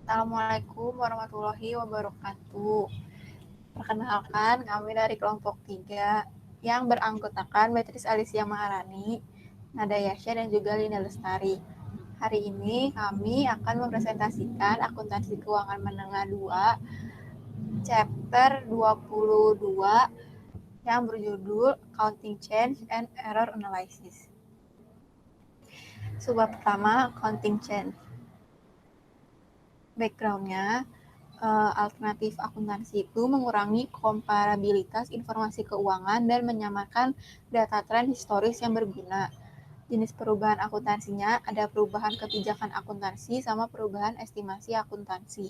Assalamualaikum warahmatullahi wabarakatuh. Perkenalkan, kami dari kelompok 3 yang beranggotakan Beatrice Alicia Maharani, Nada Yasya, dan juga Lina Lestari. Hari ini kami akan mempresentasikan akuntansi keuangan menengah 2, chapter 22 yang berjudul Accounting Change and Error Analysis. Subbab pertama, Accounting Change. Background-nya, alternatif akuntansi itu mengurangi komparabilitas informasi keuangan dan menyamakan data tren historis yang berguna. Jenis perubahan akuntansinya ada perubahan kebijakan akuntansi sama perubahan estimasi akuntansi.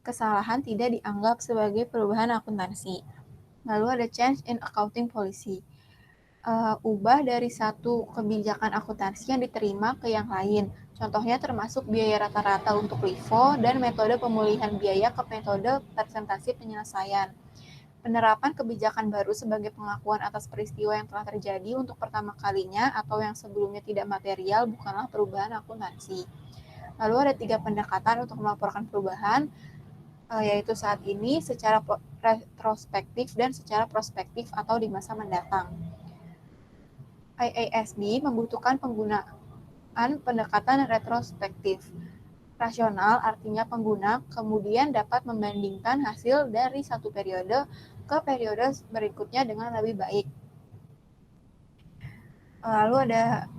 Kesalahan tidak dianggap sebagai perubahan akuntansi. Lalu ada change in accounting policy. Ubah dari satu kebijakan akuntansi yang diterima ke yang lain. Contohnya termasuk biaya rata-rata untuk LIFO dan metode pemulihan biaya ke metode presentasi penyelesaian. Penerapan kebijakan baru sebagai pengakuan atas peristiwa yang telah terjadi untuk pertama kalinya atau yang sebelumnya tidak material bukanlah perubahan akuntansi. Lalu ada 3 pendekatan untuk melaporkan perubahan, yaitu saat ini, secara retrospektif, dan secara prospektif atau di masa mendatang. IASB membutuhkan penggunaan pendekatan retrospektif. Rasional artinya pengguna kemudian dapat membandingkan hasil dari satu periode ke periode berikutnya dengan lebih baik. Lalu ada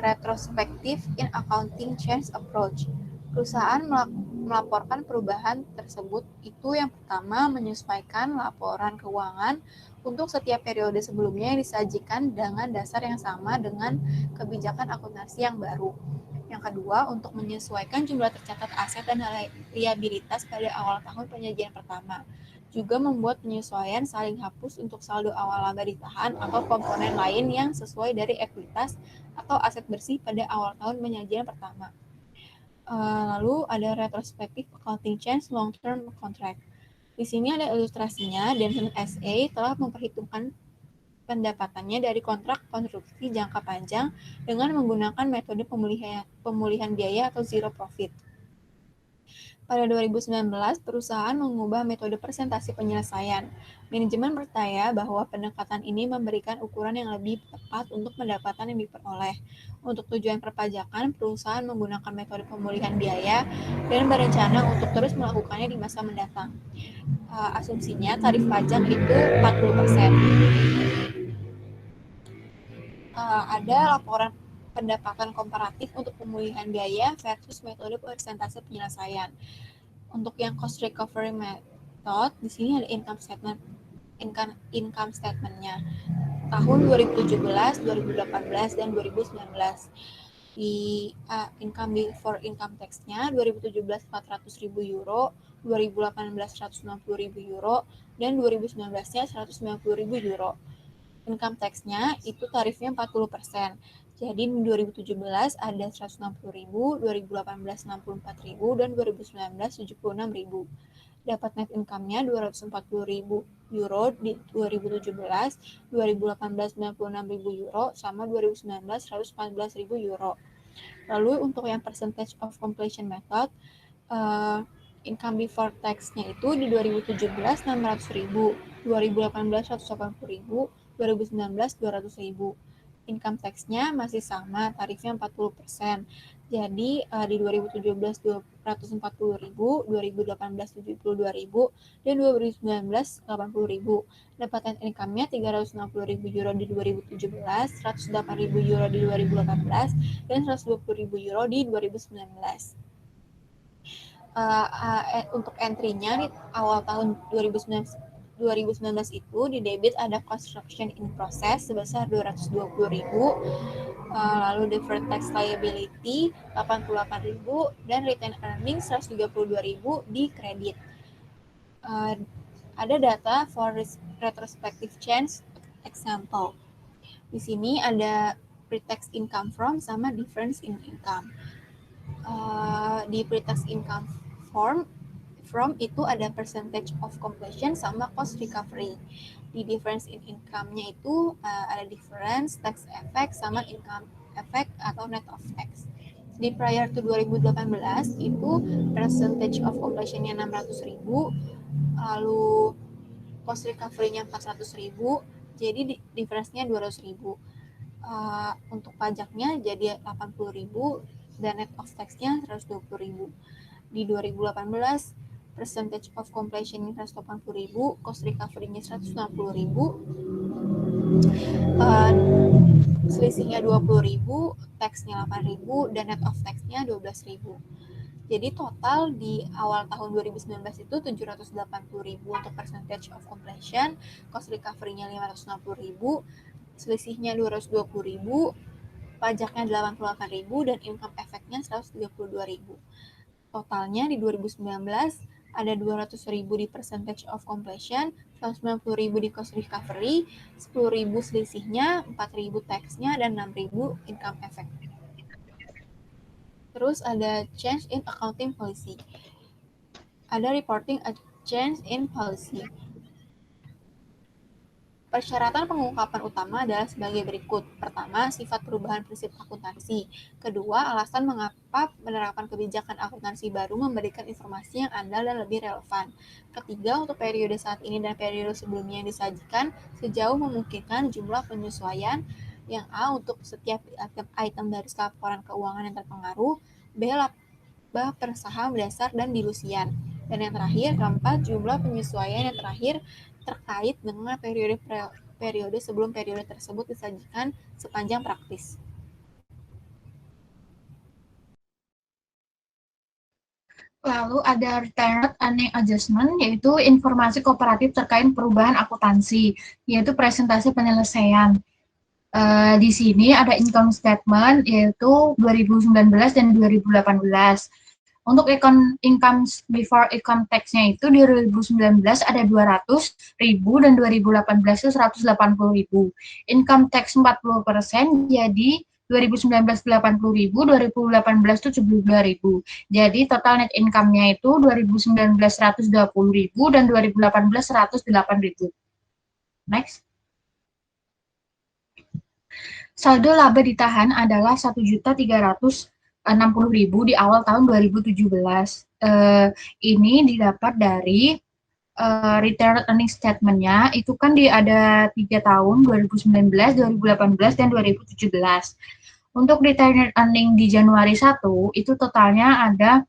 retrospektif in accounting change approach. Perusahaan melaporkan perubahan tersebut itu yang pertama menyesuaikan laporan keuangan untuk setiap periode sebelumnya yang disajikan dengan dasar yang sama dengan kebijakan akuntansi yang baru. Yang kedua, untuk menyesuaikan jumlah tercatat aset dan liabilitas pada awal tahun penyajian pertama. Juga membuat penyesuaian saling hapus untuk saldo awal laba ditahan atau komponen lain yang sesuai dari ekuitas atau aset bersih pada awal tahun penyajian pertama. Lalu ada retrospective accounting change long-term contract. Di sini ada ilustrasinya. Denton SA telah memperhitungkan pendapatannya dari kontrak konstruksi jangka panjang dengan menggunakan metode pemulihan biaya atau zero profit. Pada 2019, perusahaan mengubah metode presentasi penyelesaian. Manajemen percaya bahwa pendekatan ini memberikan ukuran yang lebih tepat untuk pendapatan yang diperoleh. Untuk tujuan perpajakan, perusahaan menggunakan metode pemulihan biaya dan berencana untuk terus melakukannya di masa mendatang. Asumsinya tarif pajak itu 40%. Ada laporan pendapatan komparatif untuk pemulihan biaya versus metode presentasi penyelesaian. Untuk yang cost recovery method, di sini ada income statement-nya tahun 2017, 2018, dan 2019. Di income before income tax-nya 2017 400.000 euro, 2018 160.000 euro, dan 2019-nya 190.000 euro. Income tax-nya itu tarifnya 40%. Jadi di 2017 ada 160.000, 2018 64.000, dan 2019 76.000. Dapat net income-nya 240.000 euro di 2017, 2018 96.000 euro, sama 2019 114.000 euro. Lalu untuk yang percentage of completion method, income before tax-nya itu di 2017 600.000, 2018 180.000, 2019 200.000. Income tax-nya masih sama, tarifnya 40%. Jadi di 2017 240.000, 2018 72.000, dan 2019 80.000. Dapat income-nya 360.000 euro di 2017, 108.000 euro di 2018, dan 120.000 euro di 2019. Untuk entry-nya di awal tahun 2019 itu di debit ada construction in process sebesar 220.000, lalu deferred tax liability 88.000, dan retained earnings 132.000 di kredit. Ada data for retrospective change example. Di sini ada pre-tax income from sama difference in income. Di pre-tax income from itu ada percentage of completion sama cost recovery. Di difference in income-nya itu ada difference, tax effect, sama income effect atau net of tax. Di prior to 2018 itu percentage of completion-nya 600.000, lalu cost recovery-nya 400.000, jadi difference-nya 200.000. Untuk pajaknya jadi 80.000 dan net of tax-nya 120.000. Di 2018 percentage of completion-nya 180.000, cost recovery-nya 160.000, selisihnya 20.000, tax-nya 8.000 dan net of tax-nya 12.000. Jadi total di awal tahun 2019 itu 780.000 untuk percentage of completion, cost recovery-nya 560.000, selisihnya 220.000, pajaknya 88.000 dan income effect-nya 132.000. Totalnya di 2019 ada 200.000 di percentage of completion, 190.000 di cost recovery, 10.000 selisihnya, 4.000 tax-nya, dan 6.000 income effect. Terus ada change in accounting policy. Ada reporting a change in policy. Persyaratan pengungkapan utama adalah sebagai berikut. Pertama, sifat perubahan prinsip akuntansi. Kedua, alasan mengapa penerapan kebijakan akuntansi baru memberikan informasi yang andal dan lebih relevan. Ketiga, untuk periode saat ini dan periode sebelumnya yang disajikan, sejauh memungkinkan jumlah penyesuaian. Yang A, untuk setiap item dari laporan keuangan yang terpengaruh. B, laba per saham dasar dan dilusian. Dan yang terakhir, keempat, jumlah penyesuaian yang terakhir terkait dengan periode sebelum periode tersebut disajikan sepanjang praktis. Lalu ada Retained Earning Adjustment, yaitu informasi kooperatif terkait perubahan akuntansi, yaitu presentasi penyelesaian. Di sini ada income statement, yaitu 2019 dan 2018. Untuk income before income tax-nya itu di 2019 ada 200.000 dan 2018 itu 180.000. Income tax 40%, jadi 2019 80.000, 2018 itu 72.000. Jadi total net income-nya itu 2019 120.000 dan 2018 108.000. Next. Saldo laba ditahan adalah 1.360.000 di awal tahun 2017. Ini didapat dari return earning statement-nya, itu kan ada 3 tahun, 2019, 2018, dan 2017. Untuk return earning di Januari 1, itu totalnya ada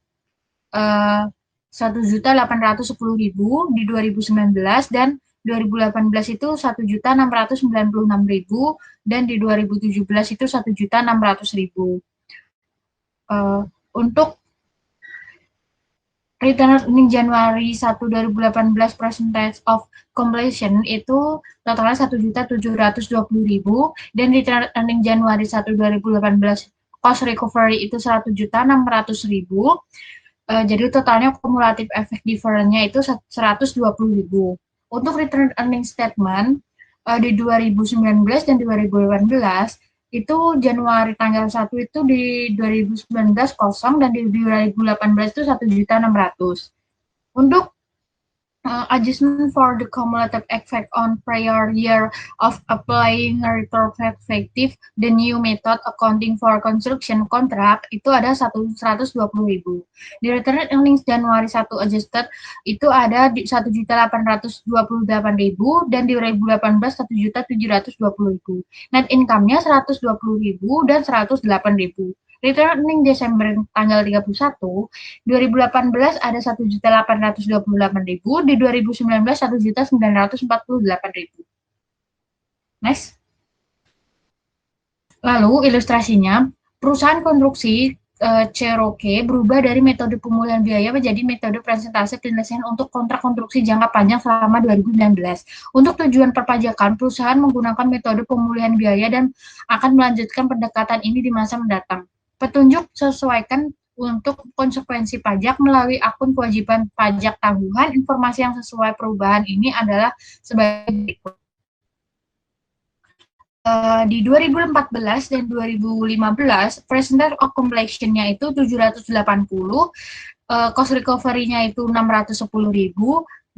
1.810.000 di 2019, dan 2018 itu 1.696.000 dan di 2017 itu 1.600.000. Untuk return earning Januari 1 2018 percentage of completion itu totalnya 1.720.000 dan return earning Januari 1 2018 cost recovery itu 1.600.000. Jadi totalnya kumulatif efek difference-nya itu 120.000. Untuk return earning statement di 2019 dan 2018 itu Januari tanggal 1 itu di 2019 kosong dan di 2018 itu 1.600.000. Untuk adjustment for the cumulative effect on prior year of applying a retrospective the new method accounting for construction contract itu ada 120.000. Di return earnings Januari 1 adjusted itu ada di 1.828.000 dan di 2018 1.720.000. Net income-nya 120.000 dan 108.000. Return earning Desember tanggal 31, 2018 ada 1.828.000, di 2019 1.948.000. Next. Lalu ilustrasinya, perusahaan konstruksi Cherokee berubah dari metode pemulihan biaya menjadi metode presentasi penyelesaian untuk kontrak konstruksi jangka panjang selama 2019. Untuk tujuan perpajakan, perusahaan menggunakan metode pemulihan biaya dan akan melanjutkan pendekatan ini di masa mendatang. Petunjuk sesuaikan untuk konsekuensi pajak melalui akun kewajiban pajak tanggungan. Informasi yang sesuai perubahan ini adalah sebagai berikut. Di 2014 dan 2015, percentage of completion-nya itu 780, cost recovery-nya itu 610.000,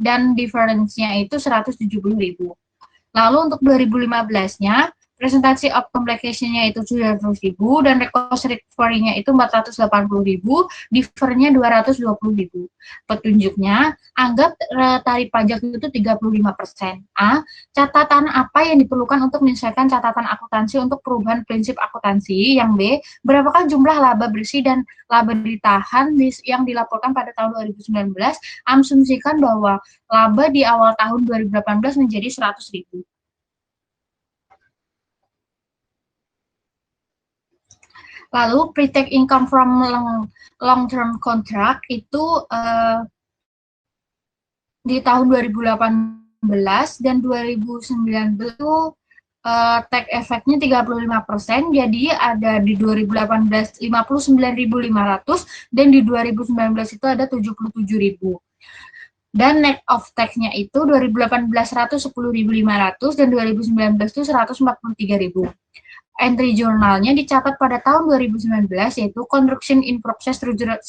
dan difference-nya itu 170.000. Lalu untuk 2015-nya, Percentage of completion-nya itu 700.000 dan cost recovery-nya itu 480.000, differ-nya 220.000. Petunjuknya, anggap tarif pajak itu 35%. A. Catatan apa yang diperlukan untuk menyesuaikan catatan akuntansi untuk perubahan prinsip akuntansi? Yang B. Berapakah jumlah laba bersih dan laba ditahan yang dilaporkan pada tahun 2019? Asumsikan bahwa laba di awal tahun 2018 menjadi 100.000. Lalu pre-tax income from long-term contract itu di tahun 2018 dan 2019 itu tax effect-nya 35%, jadi ada di 2018 59.500 dan di 2019 itu ada 77.000. Dan net of tax-nya itu 2018 110.500 dan 2019 itu 143.000. Entry jurnalnya dicatat pada tahun 2019 yaitu construction in process 170.000,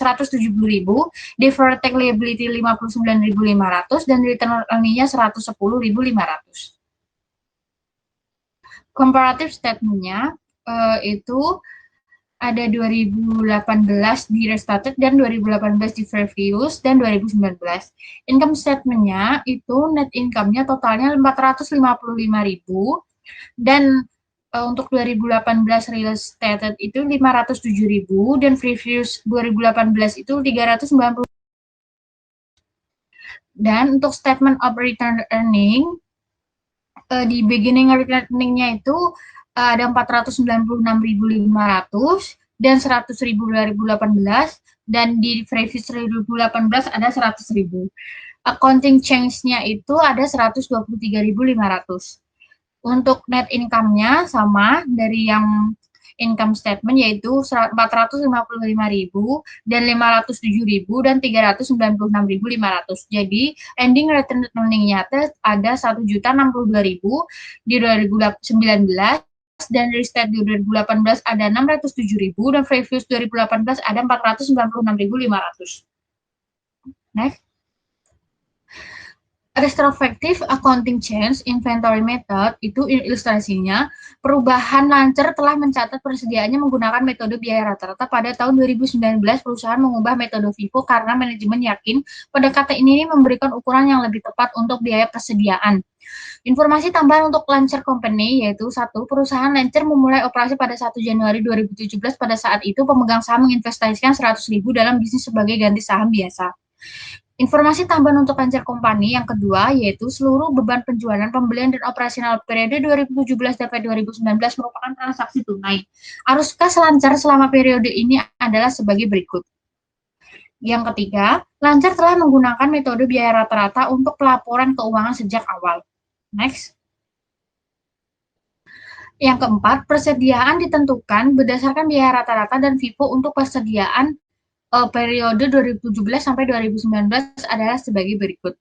deferred tax liability 59.500 dan return earning-nya 110.500. Comparative statement-nya itu ada 2018 di restated dan 2018 di fair values dan 2019. Income statement-nya itu net income-nya totalnya 455.000 dan untuk 2018 real estate itu 507.000 dan previous 2018 itu 390. Dan untuk statement of return earning di beginning return earning-nya itu ada 496.500 dan 100.000 2018 dan di previous 2018 ada 100.000. Accounting change-nya itu ada 123.500. Untuk net income-nya sama dari yang income statement yaitu 455.000 dan 507.000 dan 396.500. Jadi ending return earning-nya ada 1.062.000 di 2019 dan restart di 2018 ada 607.000 dan previous 2018 ada 496.500. Next. Retrospective accounting change inventory method itu ilustrasinya perubahan Lancer telah mencatat persediaannya menggunakan metode biaya rata-rata pada tahun 2019 perusahaan mengubah metode FIFO karena manajemen yakin pendekatan ini memberikan ukuran yang lebih tepat untuk biaya persediaan. Informasi tambahan untuk Lancer Company yaitu 1. Perusahaan Lancer memulai operasi pada 1 Januari 2017. Pada saat itu pemegang saham menginvestasikan 100.000 dalam bisnis sebagai ganti saham biasa. Informasi tambahan untuk Lancer Company yang kedua yaitu seluruh beban penjualan, pembelian, dan operasional periode 2017 sampai 2019 merupakan transaksi tunai. Arus kas Lancer selama periode ini adalah sebagai berikut. Yang ketiga, Lancer telah menggunakan metode biaya rata-rata untuk pelaporan keuangan sejak awal. Next. Yang keempat, persediaan ditentukan berdasarkan biaya rata-rata dan FIFO untuk persediaan periode 2017 sampai 2019 adalah sebagai berikut.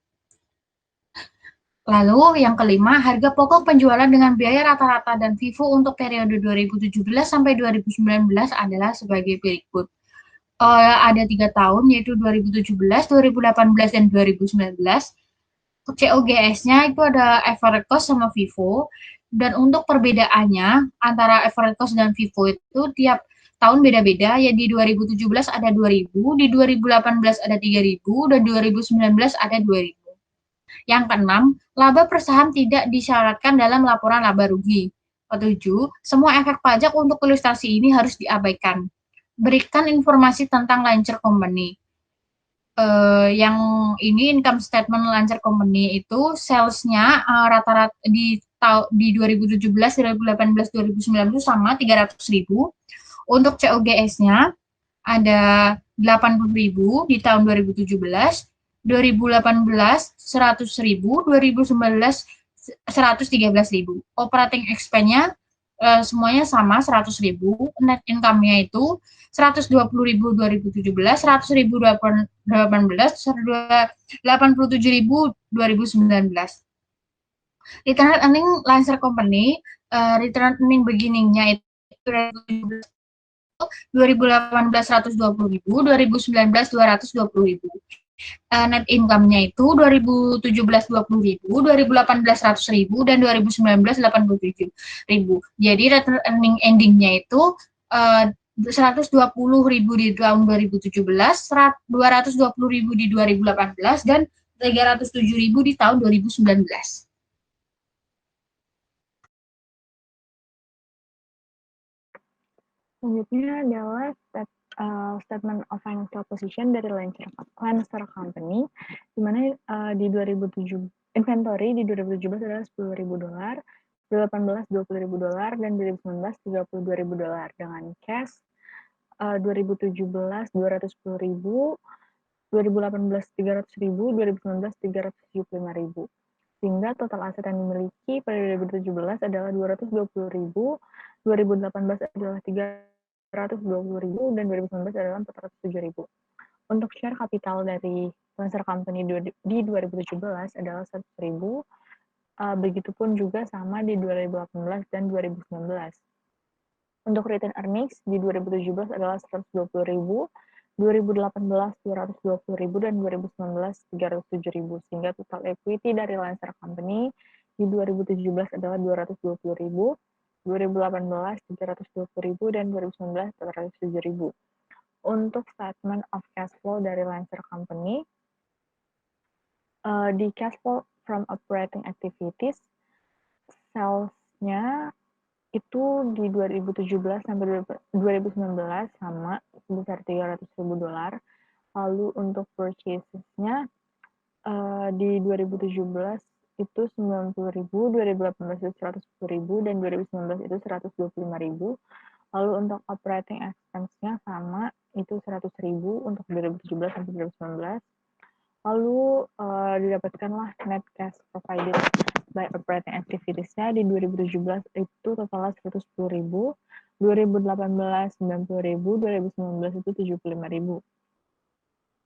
Lalu yang kelima, harga pokok penjualan dengan biaya rata-rata dan FIFO untuk periode 2017 sampai 2019 adalah sebagai berikut. Ada 3 tahun yaitu 2017, 2018, dan 2019. COGS-nya itu ada average cost sama FIFO, dan untuk perbedaannya antara average cost dan FIFO itu tiap tahun beda-beda, ya di 2017 ada 2.000, di 2018 ada 3.000, dan 2019 ada 2.000. Yang keenam, laba per saham tidak disyaratkan dalam laporan laba rugi. Ketujuh, semua efek pajak untuk ilustrasi ini harus diabaikan. Berikan informasi tentang Lancer Company. Yang ini income statement Lancer Company itu sales-nya rata-rata di 2017, 2018, 2019 sama 300.000. Untuk COGS-nya ada 80.000 di tahun 2017, 2018 100.000, 2019 113.000. Operating expense-nya semuanya sama 100.000. Net income-nya itu 120.000 2017, 100.000 2018, 87.000 2019. Return earning Lancer Company, return earning beginning-nya itu 2018 120.000, 2019 220.000. Net income-nya itu 2017 20.000, 2018 100.000, dan 2019 87.000. Jadi return earning ending-nya itu 120.000 di tahun 2017, 220.000 di 2018, dan 307.000 di tahun 2019. Selanjutnya adalah statement of financial position dari Lancer Company, di mana di 2007 inventory di 2017 adalah $10.000, 2018 $20.000, dan 2019 $32.000 dengan cash 2017 $210.000, 2018 $300.000, 2019 $375.000. Sehingga total aset yang dimiliki pada 2017 adalah $220.000, 2018 adalah $320.000, dan 2019 adalah $407.000. Untuk share kapital dari Lancer Company di 2017 adalah 100.000, begitupun juga sama di 2018 dan 2019. Untuk return earnings di 2017 adalah 120.000, 2018 220.000, dan 2019 307.000, sehingga total equity dari Lancer Company di 2017 adalah 220.000, 2018 320.000, dan 2019 407.000. Untuk statement of cash flow dari Lancer Company, di cash flow from operating activities, sales-nya itu di 2017 sampai 2019 sama sebesar $300.000. Lalu untuk purchases-nya di 2017 itu 90.000, 2018 itu 110.000, dan 2019 itu 125.000. Lalu untuk operating expense-nya sama, itu 100.000 untuk 2017 sampai 2019. Lalu didapatkanlah net cash provided by operating activities-nya di 2017 itu totalnya 110.000, 2018 90.000, 2019 itu 75.000.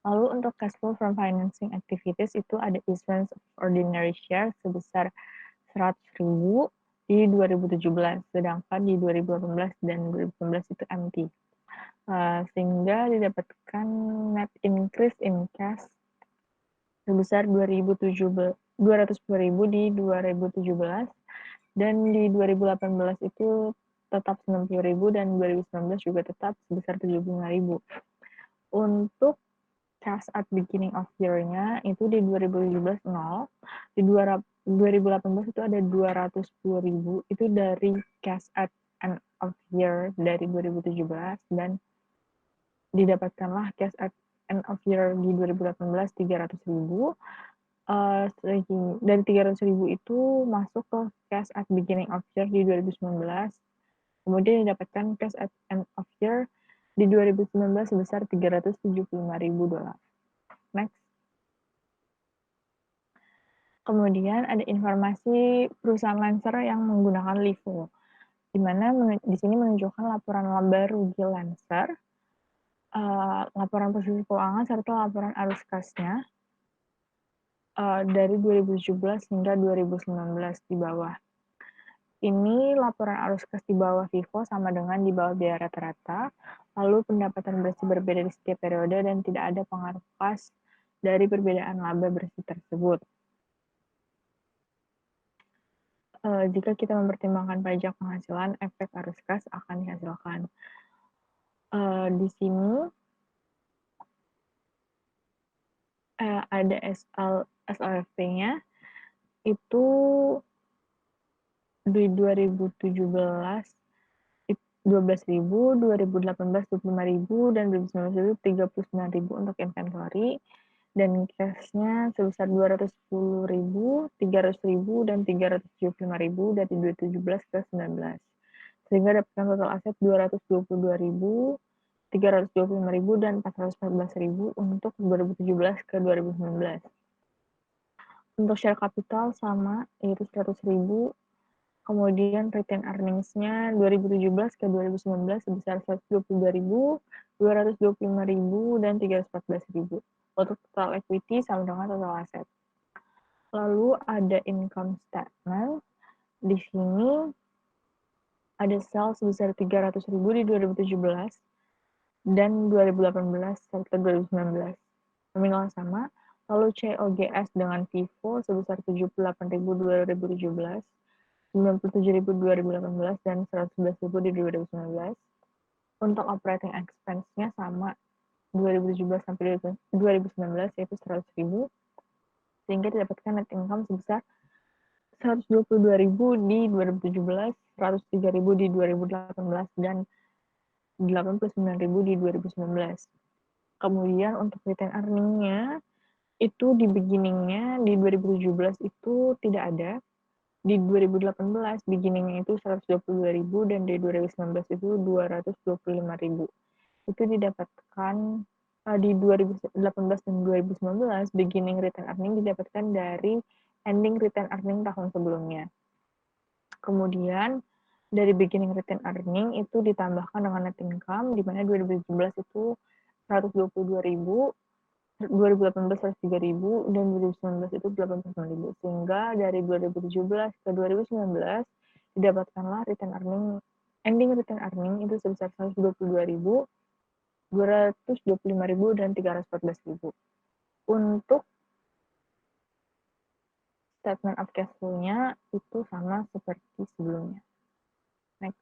Lalu untuk cash flow from financing activities itu ada issuance of ordinary share sebesar 100.000 di 2017, sedangkan di 2018 dan 2019 itu empty. Sehingga didapatkan net increase in cash sebesar 210.000 di 2017, dan di 2018 itu tetap 90.000, dan 2019 juga tetap sebesar 75.000. Untuk cash at beginning of year-nya itu di 2017 0, di 2018 itu ada 210.000, itu dari cash at end of year dari 2017, dan didapatkanlah cash at end of year di 2018 300.000. Dari 300.000 itu masuk ke cash at beginning of year di 2019, kemudian didapatkan cash at end of year di 2019 sebesar $375.000. Next. Kemudian ada informasi perusahaan Lancer yang menggunakan LIFO, di mana di sini menunjukkan laporan laba rugi Lancer, laporan posisi keuangan, serta laporan arus kasnya dari 2017 hingga 2019 di bawah. Ini laporan arus kas di bawah FIFO sama dengan di bawah biaya rata-rata, lalu pendapatan bersih berbeda di setiap periode, dan tidak ada pengaruh kas dari perbedaan laba bersih tersebut. Jika kita mempertimbangkan pajak penghasilan, efek arus kas akan dihasilkan. Di sini ada SLFP-nya, itu di 2017 12.000, 2018 25.000, dan 2019 39.000 untuk inventory, dan cash-nya sebesar 210.000, 300.000, dan 375.000 dari 2017 ke 19. Sehingga dapatkan total aset 222.000, 325.000, dan 414.000 untuk 2017 ke 2019. Untuk share capital sama, yaitu 100.000. Kemudian return earnings-nya 2017 ke 2019 sebesar 122.000, 225.000, dan 314.000. Untuk total equity sama dengan total aset. Lalu ada income statement. Di sini ada sales sebesar 300.000 di 2017 dan 2018 serta 2019. nominal sama. Lalu COGS dengan FIFO sebesar 78.000 2017, 97.000 2018, dan 111.000 di 2019. Untuk operating expense-nya sama 2017 sampai 2019 yaitu 100.000, sehingga didapatkan net income sebesar 122.000 di 2017, 103.000 di 2018, dan 89.000 di 2019. Kemudian untuk return earning-nya itu di beginning-nya di 2017 itu tidak ada. Di 2018 beginning-nya itu 122.000 dan di 2019 itu 225.000. Itu didapatkan di 2018 dan 2019 beginning return earning didapatkan dari ending return earning tahun sebelumnya. Kemudian dari beginning return earning itu ditambahkan dengan net income, di mana 2017 itu 122.000, 2018 103.000, dan 2019 itu 89.000. Sehingga dari 2017 ke 2019 didapatkanlah return earning, ending return earning itu sebesar 122.000, 225.000, dan 314.000. Untuk statement of cash flow-nya itu sama seperti sebelumnya. Next.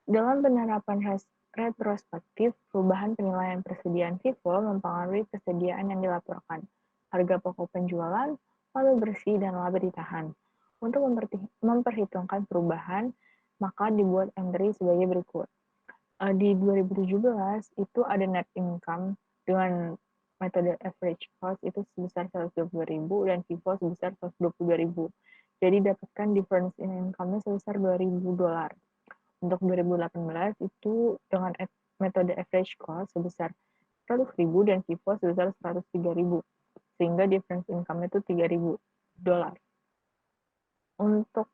Dalam penerapan retrospektif, perubahan penilaian persediaan FIFO mempengaruhi persediaan yang dilaporkan, harga pokok penjualan, laba bersih, dan laba ditahan. Untuk memperhitungkan perubahan, maka dibuat entry sebagai berikut. Di 2017 itu ada net income dengan metode average cost itu sebesar 122.000 dan FIFO sebesar 122.000. Jadi dapatkan difference in income-nya sebesar $2.000. Untuk 2018 itu dengan metode average cost sebesar 100.000 dan FIFO sebesar 103.000. Sehingga difference income itu $3.000. Untuk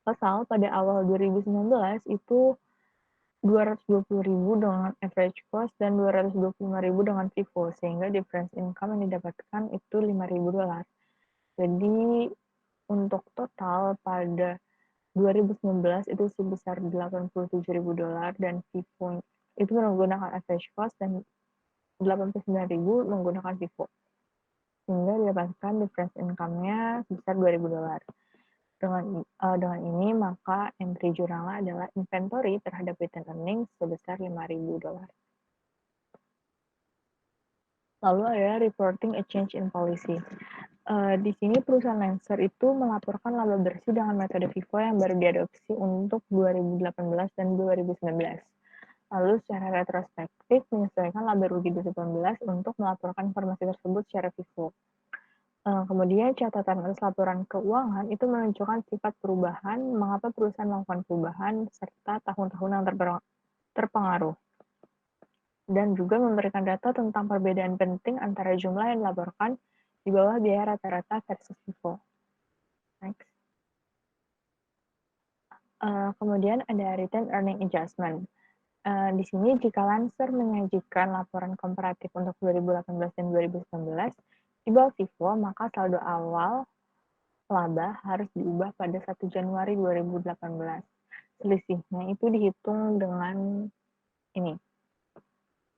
total pada awal 2019 itu 220.000 dengan average cost dan 225.000 dengan FIFO, sehingga difference income yang didapatkan itu $5.000. Jadi untuk total pada 2019 itu sebesar $87.000 dan FIFO itu menggunakan average cost dan 89.000 menggunakan FIFO, sehingga didapatkan difference income-nya sebesar $2.000. Dengan ini, maka entry jurnalnya adalah inventory terhadap return earnings sebesar $5.000. Lalu ada reporting a change in policy. Di sini perusahaan Lancer itu melaporkan laba bersih dengan metode FIFO yang baru diadopsi untuk 2018 dan 2019. Lalu secara retrospektif menyesuaikan laba rugi 2018 untuk melaporkan informasi tersebut secara FIFO. Kemudian catatan atas laporan keuangan itu menunjukkan sifat perubahan, mengapa perusahaan melakukan perubahan, serta tahun-tahun yang terpengaruh. Dan juga memberikan data tentang perbedaan penting antara jumlah yang dilaporkan di bawah biaya rata-rata versus FIFO. Next. Kemudian ada return earning adjustment. Di sini jika Lancer menyajikan laporan komparatif untuk 2018 dan 2019, di bawah FIFO, maka saldo awal laba harus diubah pada 1 Januari 2018. Selisihnya itu dihitung dengan ini.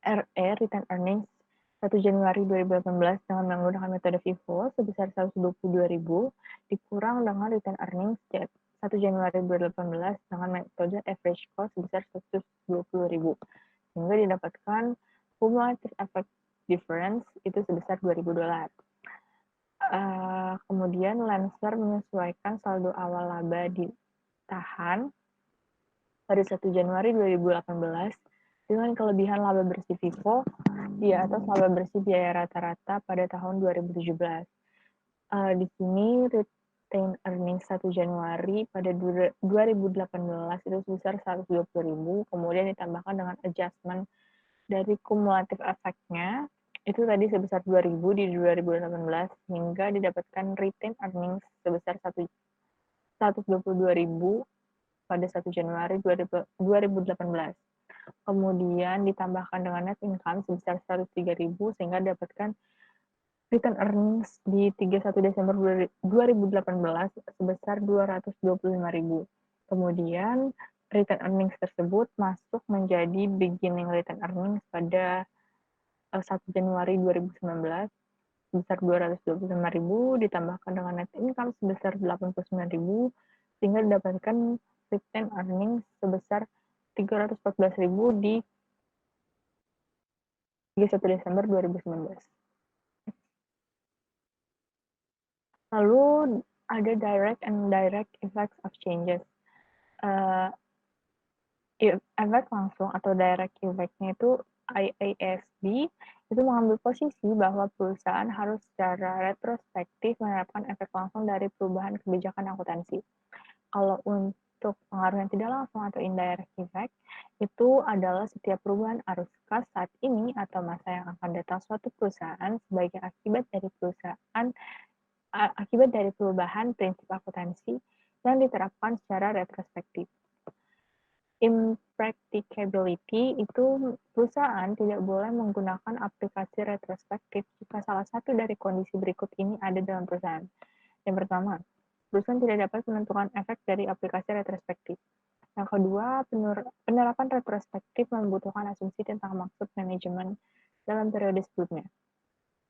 RE, return earnings 1 Januari 2018 dengan menggunakan metode FIFO sebesar 122.000 dikurang dengan return earnings 1 Januari 2018 dengan metode average cost sebesar 120.000. Sehingga didapatkan cumulative effect difference itu sebesar $2.000. Kemudian Lancer menyesuaikan saldo awal laba ditahan pada 1 Januari 2018 dengan kelebihan laba bersih FIFO di atas laba bersih biaya rata-rata pada tahun 2017. Di sini retain earnings 1 Januari pada 2018 itu sebesar 120.000, kemudian ditambahkan dengan adjustment dari kumulatif efeknya itu tadi sebesar 2.000 di 2018 hingga didapatkan retain earnings sebesar 122.000 pada 1 Januari 2018. Kemudian ditambahkan dengan net income sebesar 103.000 sehingga dapatkan return earnings di 31 Desember 2018 sebesar 225.000. Kemudian return earnings tersebut masuk menjadi beginning return earnings pada 1 Januari 2019 sebesar 225.000 ditambahkan dengan net income sebesar 89.000 sehingga didapatkan return earnings sebesar 314.000 di 31 Desember 2019. Lalu ada direct and indirect effects of changes. Efek langsung atau direct effect-nya itu IASB itu mengambil posisi bahwa perusahaan harus secara retrospektif menerapkan efek langsung dari perubahan kebijakan akuntansi. Kalau untuk pengaruh yang tidak langsung atau indirect effect, itu adalah setiap perubahan arus kas saat ini atau masa yang akan datang suatu perusahaan sebagai akibat dari perubahan prinsip akuntansi yang diterapkan secara retrospektif. Impracticability itu perusahaan tidak boleh menggunakan aplikasi retrospektif jika salah satu dari kondisi berikut ini ada dalam perusahaan. Yang pertama, perusahaan tidak dapat menentukan efek dari aplikasi retrospektif. Yang kedua, penerapan retrospektif membutuhkan asumsi tentang maksud manajemen dalam periode sebelumnya.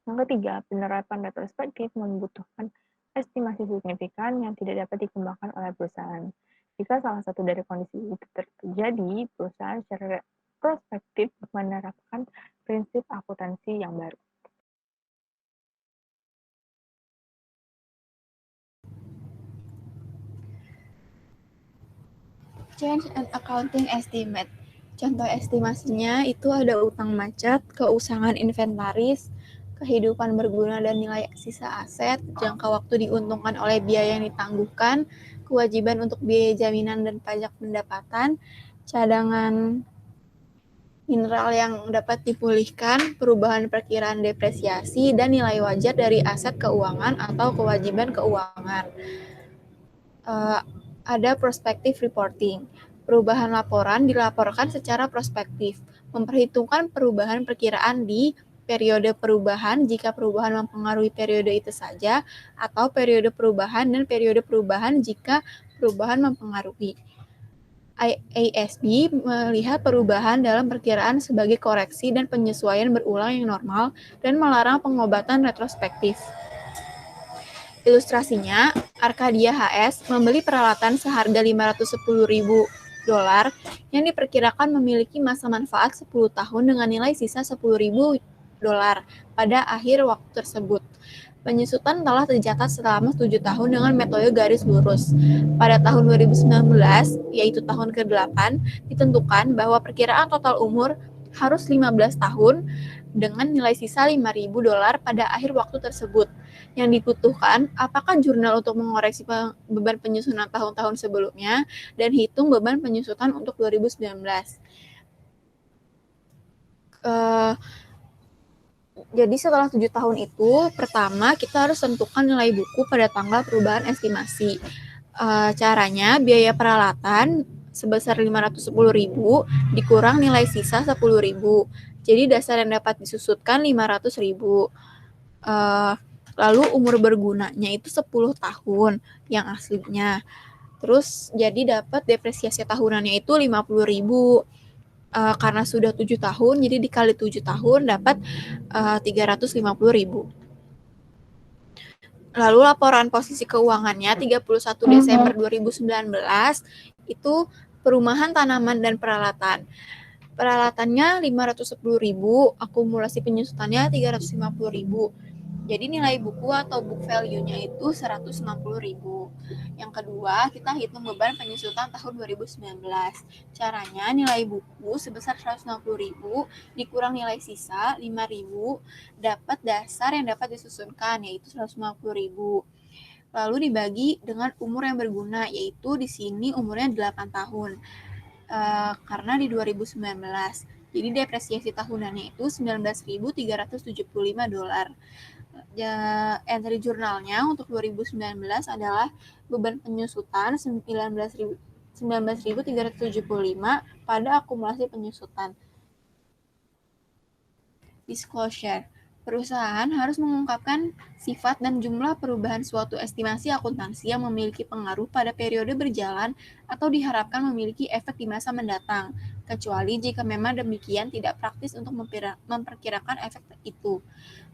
Yang ketiga, penerapan retrospektif membutuhkan estimasi signifikan yang tidak dapat dikembangkan oleh perusahaan. Jika salah satu dari kondisi itu terjadi, perusahaan secara retrospektif menerapkan prinsip akuntansi yang baru. Change and accounting estimate. Contoh estimasinya itu ada utang macet, keusangan inventaris, kehidupan berguna dan nilai sisa aset, jangka waktu diuntungkan oleh biaya yang ditangguhkan, kewajiban untuk biaya jaminan dan pajak pendapatan, cadangan mineral yang dapat dipulihkan, perubahan perkiraan depresiasi, dan nilai wajar dari aset keuangan atau kewajiban keuangan. Ada prospective reporting. Perubahan laporan dilaporkan secara prospektif, memperhitungkan perubahan perkiraan di periode perubahan jika perubahan mempengaruhi periode itu saja, atau periode perubahan dan periode perubahan jika perubahan mempengaruhi. IASB melihat perubahan dalam perkiraan sebagai koreksi dan penyesuaian berulang yang normal dan melarang pengobatan retrospektif. Ilustrasinya, Arcadia HS membeli peralatan seharga $510.000 yang diperkirakan memiliki masa manfaat 10 tahun dengan nilai sisa $10.000 pada akhir waktu tersebut. Penyusutan telah tercatat selama 7 tahun dengan metode garis lurus. Pada tahun 2019, yaitu tahun ke-8, ditentukan bahwa perkiraan total umur harus 15 tahun dengan nilai sisa $5.000 pada akhir waktu tersebut. Yang dibutuhkan, apakah jurnal untuk mengoreksi beban penyusunan tahun-tahun sebelumnya, dan hitung beban penyusutan untuk 2019. Jadi setelah 7 tahun itu, pertama kita harus tentukan nilai buku pada tanggal perubahan estimasi. Caranya, biaya peralatan sebesar $510.000 dikurang nilai sisa $10.000. Jadi dasar yang dapat disusutkan $500.000. Lalu umur bergunanya itu 10 tahun yang aslinya. Terus jadi dapat depresiasi tahunannya itu $50.000. Karena sudah 7 tahun, jadi dikali 7 tahun dapat $350.000. Lalu laporan posisi keuangannya 31 Desember 2019 itu perumahan tanaman dan peralatan. Peralatannya $510.000, akumulasi penyusutannya $350.000. Jadi nilai buku atau book value-nya itu $160.000. Yang kedua, kita hitung beban penyusutan tahun 2019. Caranya, nilai buku sebesar $160.000 dikurang nilai sisa $5.000 dapat dasar yang dapat disusunkan, yaitu $150.000. Lalu dibagi dengan umur yang berguna, yaitu di sini umurnya 8 tahun. Karena di 2019. Jadi depresiasi tahunannya itu $19.375. Entry jurnalnya untuk 2019 adalah beban penyusutan 19.375 pada akumulasi penyusutan. Disclosure. Perusahaan harus mengungkapkan sifat dan jumlah perubahan suatu estimasi akuntansi yang memiliki pengaruh pada periode berjalan atau diharapkan memiliki efek di masa mendatang, kecuali jika memang demikian tidak praktis untuk memperkirakan efek itu.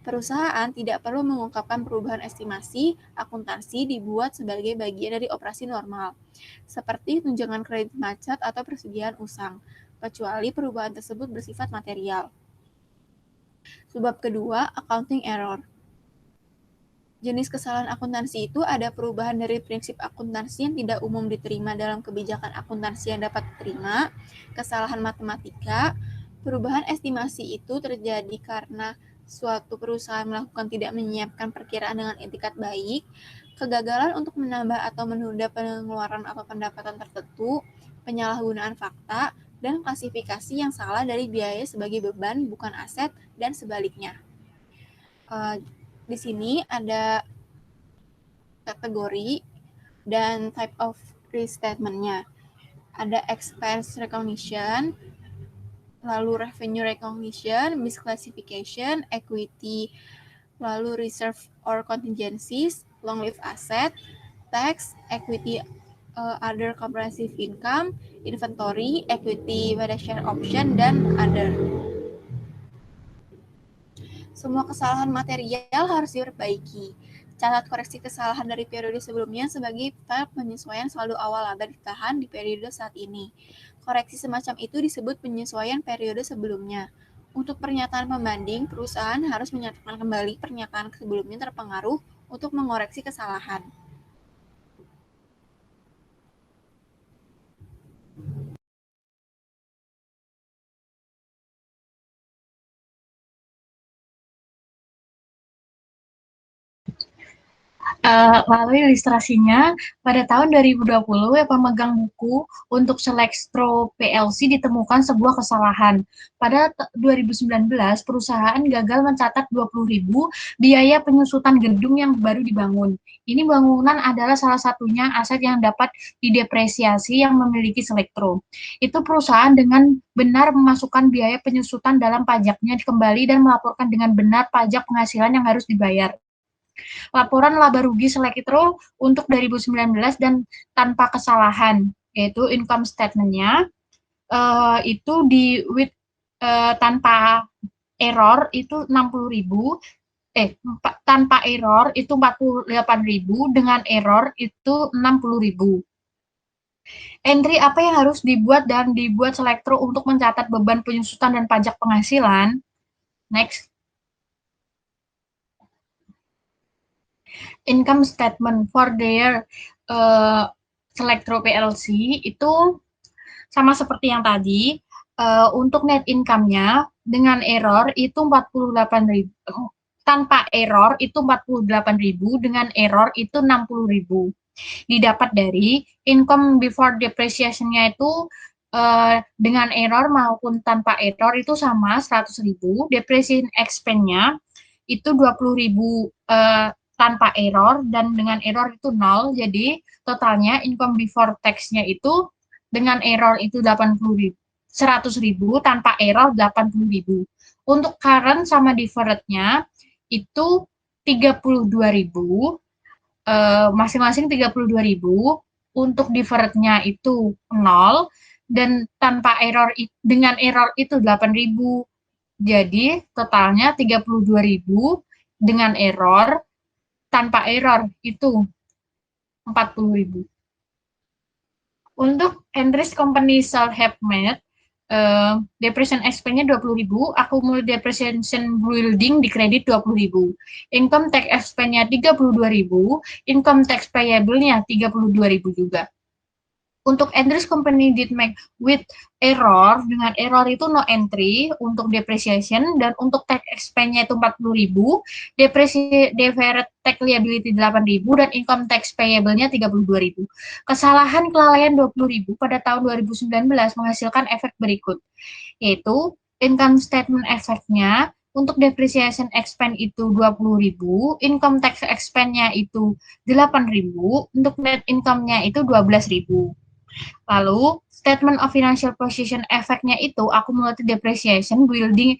Perusahaan tidak perlu mengungkapkan perubahan estimasi akuntansi dibuat sebagai bagian dari operasi normal, seperti tunjangan kredit macet atau persediaan usang, kecuali perubahan tersebut bersifat material. Sebab kedua, accounting error. Jenis kesalahan akuntansi itu ada perubahan dari prinsip akuntansi yang tidak umum diterima dalam kebijakan akuntansi yang dapat diterima, kesalahan matematika, perubahan estimasi itu terjadi karena suatu perusahaan melakukan tidak menyiapkan perkiraan dengan etikat baik, kegagalan untuk menambah atau menunda pengeluaran atau pendapatan tertentu, penyalahgunaan fakta, dan klasifikasi yang salah dari biaya sebagai beban bukan aset dan sebaliknya. Di sini ada kategori dan type of restatement-nya. Ada expense recognition, lalu revenue recognition, misclassification, equity, lalu reserve or contingencies, long lived asset, tax, equity, other comprehensive income, inventory, equity pada share option, dan other. Semua kesalahan material harus diperbaiki. Catat koreksi kesalahan dari periode sebelumnya sebagai tahap penyesuaian saldo awal laba ditahan di periode saat ini. Koreksi semacam itu disebut penyesuaian periode sebelumnya. Untuk pernyataan pembanding, perusahaan harus menyatakan kembali pernyataan sebelumnya terpengaruh untuk mengoreksi kesalahan. Lalu ilustrasinya, pada tahun 2020, pemegang buku untuk Selextro PLC ditemukan sebuah kesalahan. Pada 2019, perusahaan gagal mencatat 20.000 biaya penyusutan gedung yang baru dibangun. Ini bangunan adalah salah satunya aset yang dapat didepresiasi yang memiliki Selextro. Itu perusahaan dengan benar memasukkan biaya penyusutan dalam pajaknya kembali dan melaporkan dengan benar pajak penghasilan yang harus dibayar. Laporan laba rugi Selekitro untuk 2019 dan tanpa kesalahan, yaitu income statement-nya itu tanpa error itu 60.000, tanpa error itu 48.000, dengan error itu 60.000. Entry apa yang harus dibuat Selektro untuk mencatat beban penyusutan dan pajak penghasilan? Next. Income statement for their Selектro PLC itu sama seperti yang tadi. Untuk net income-nya dengan error itu 48.000, tanpa error itu 48.000, dengan error itu 60.000. Didapat dari income before depreciation-nya itu dengan error maupun tanpa error itu sama 100.000. Depreciation expense-nya itu 20.000 tanpa error dan dengan error itu 0. Jadi totalnya income before tax-nya itu dengan error itu 100.000, tanpa error 80.000. Untuk current sama deferred-nya itu 32.000, masing-masing 32.000. Untuk deferred-nya itu 0 dan tanpa error dengan error itu 8.000. Jadi totalnya 32.000 dengan error, tanpa error itu 40.000. Untuk entries company shall have made, depreciation expense-nya 20.000, accumulated depreciation building di kredit 20.000. Income tax expense-nya 32.000, income tax payable-nya 32.000 juga. Untuk entries company did make with error, dengan error itu no entry untuk depreciation, dan untuk tax expense-nya itu 40.000, deferred tax liability 8.000, dan income tax payable-nya 32.000. Kesalahan kelalaian 20.000 pada tahun 2019 menghasilkan efek berikut, yaitu income statement efeknya untuk depreciation expense itu 20.000, income tax expense-nya itu 8.000, untuk net income-nya itu 12.000. Lalu, statement of financial position efeknya itu accumulated depreciation building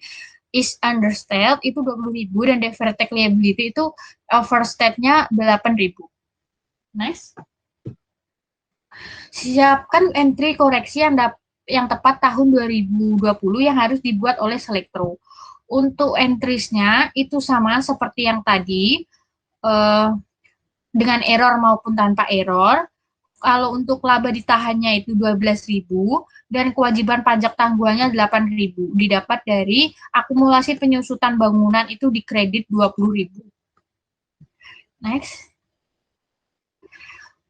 is understated itu 20.000 dan deferred tax liability itu overstated-nya 8.000. Next. Siapkan entry koreksi yang tepat tahun 2020 yang harus dibuat oleh Selektro. Untuk entries-nya itu sama seperti yang tadi, dengan error maupun tanpa error. Kalau untuk laba ditahannya itu 12.000 dan kewajiban pajak tangguhannya 8.000. Didapat dari akumulasi penyusutan bangunan itu dikredit 20.000. Next.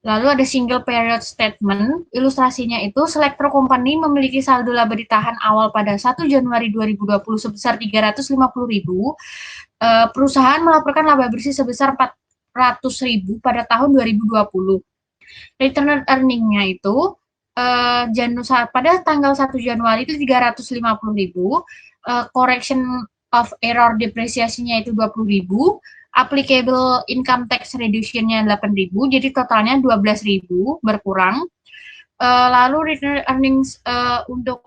Lalu ada single period statement, ilustrasinya itu Selektro Company memiliki saldo laba ditahan awal pada 1 Januari 2020 sebesar 350.000. Perusahaan melaporkan laba bersih sebesar 400.000 pada tahun 2020. Return earning-nya itu pada tanggal 1 Januari itu 350.000, correction of error depresiasinya itu 20.000, applicable income tax reduction-nya 8.000, jadi totalnya 12.000 berkurang. Lalu return earnings untuk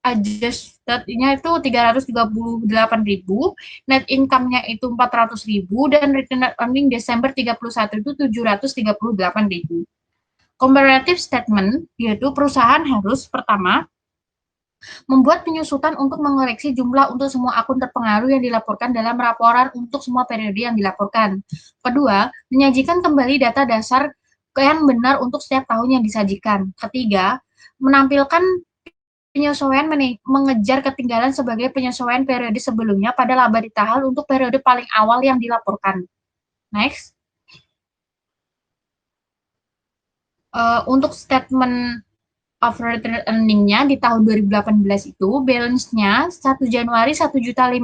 adjusted-nya itu 338.000, net income-nya itu 400.000, dan return earning Desember 31 itu 738.000. Comparative statement, yaitu perusahaan harus pertama membuat penyusutan untuk mengoreksi jumlah untuk semua akun terpengaruh yang dilaporkan dalam laporan untuk semua periode yang dilaporkan. Kedua, menyajikan kembali data dasar yang benar untuk setiap tahun yang disajikan. Ketiga, menampilkan penyesuaian mengejar ketinggalan sebagai penyesuaian periode sebelumnya pada laba ditahan untuk periode paling awal yang dilaporkan. Next. Untuk statement of return earning-nya di tahun 2018 itu balance-nya 1 Januari 1.050.000,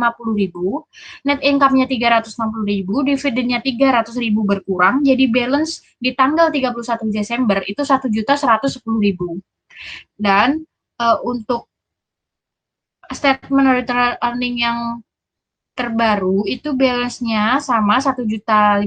net income-nya 360.000, dividennya 300.000 berkurang, jadi balance di tanggal 31 Desember itu 1.110.000. Dan untuk statement return earning yang terbaru itu balance-nya sama 1.050.000.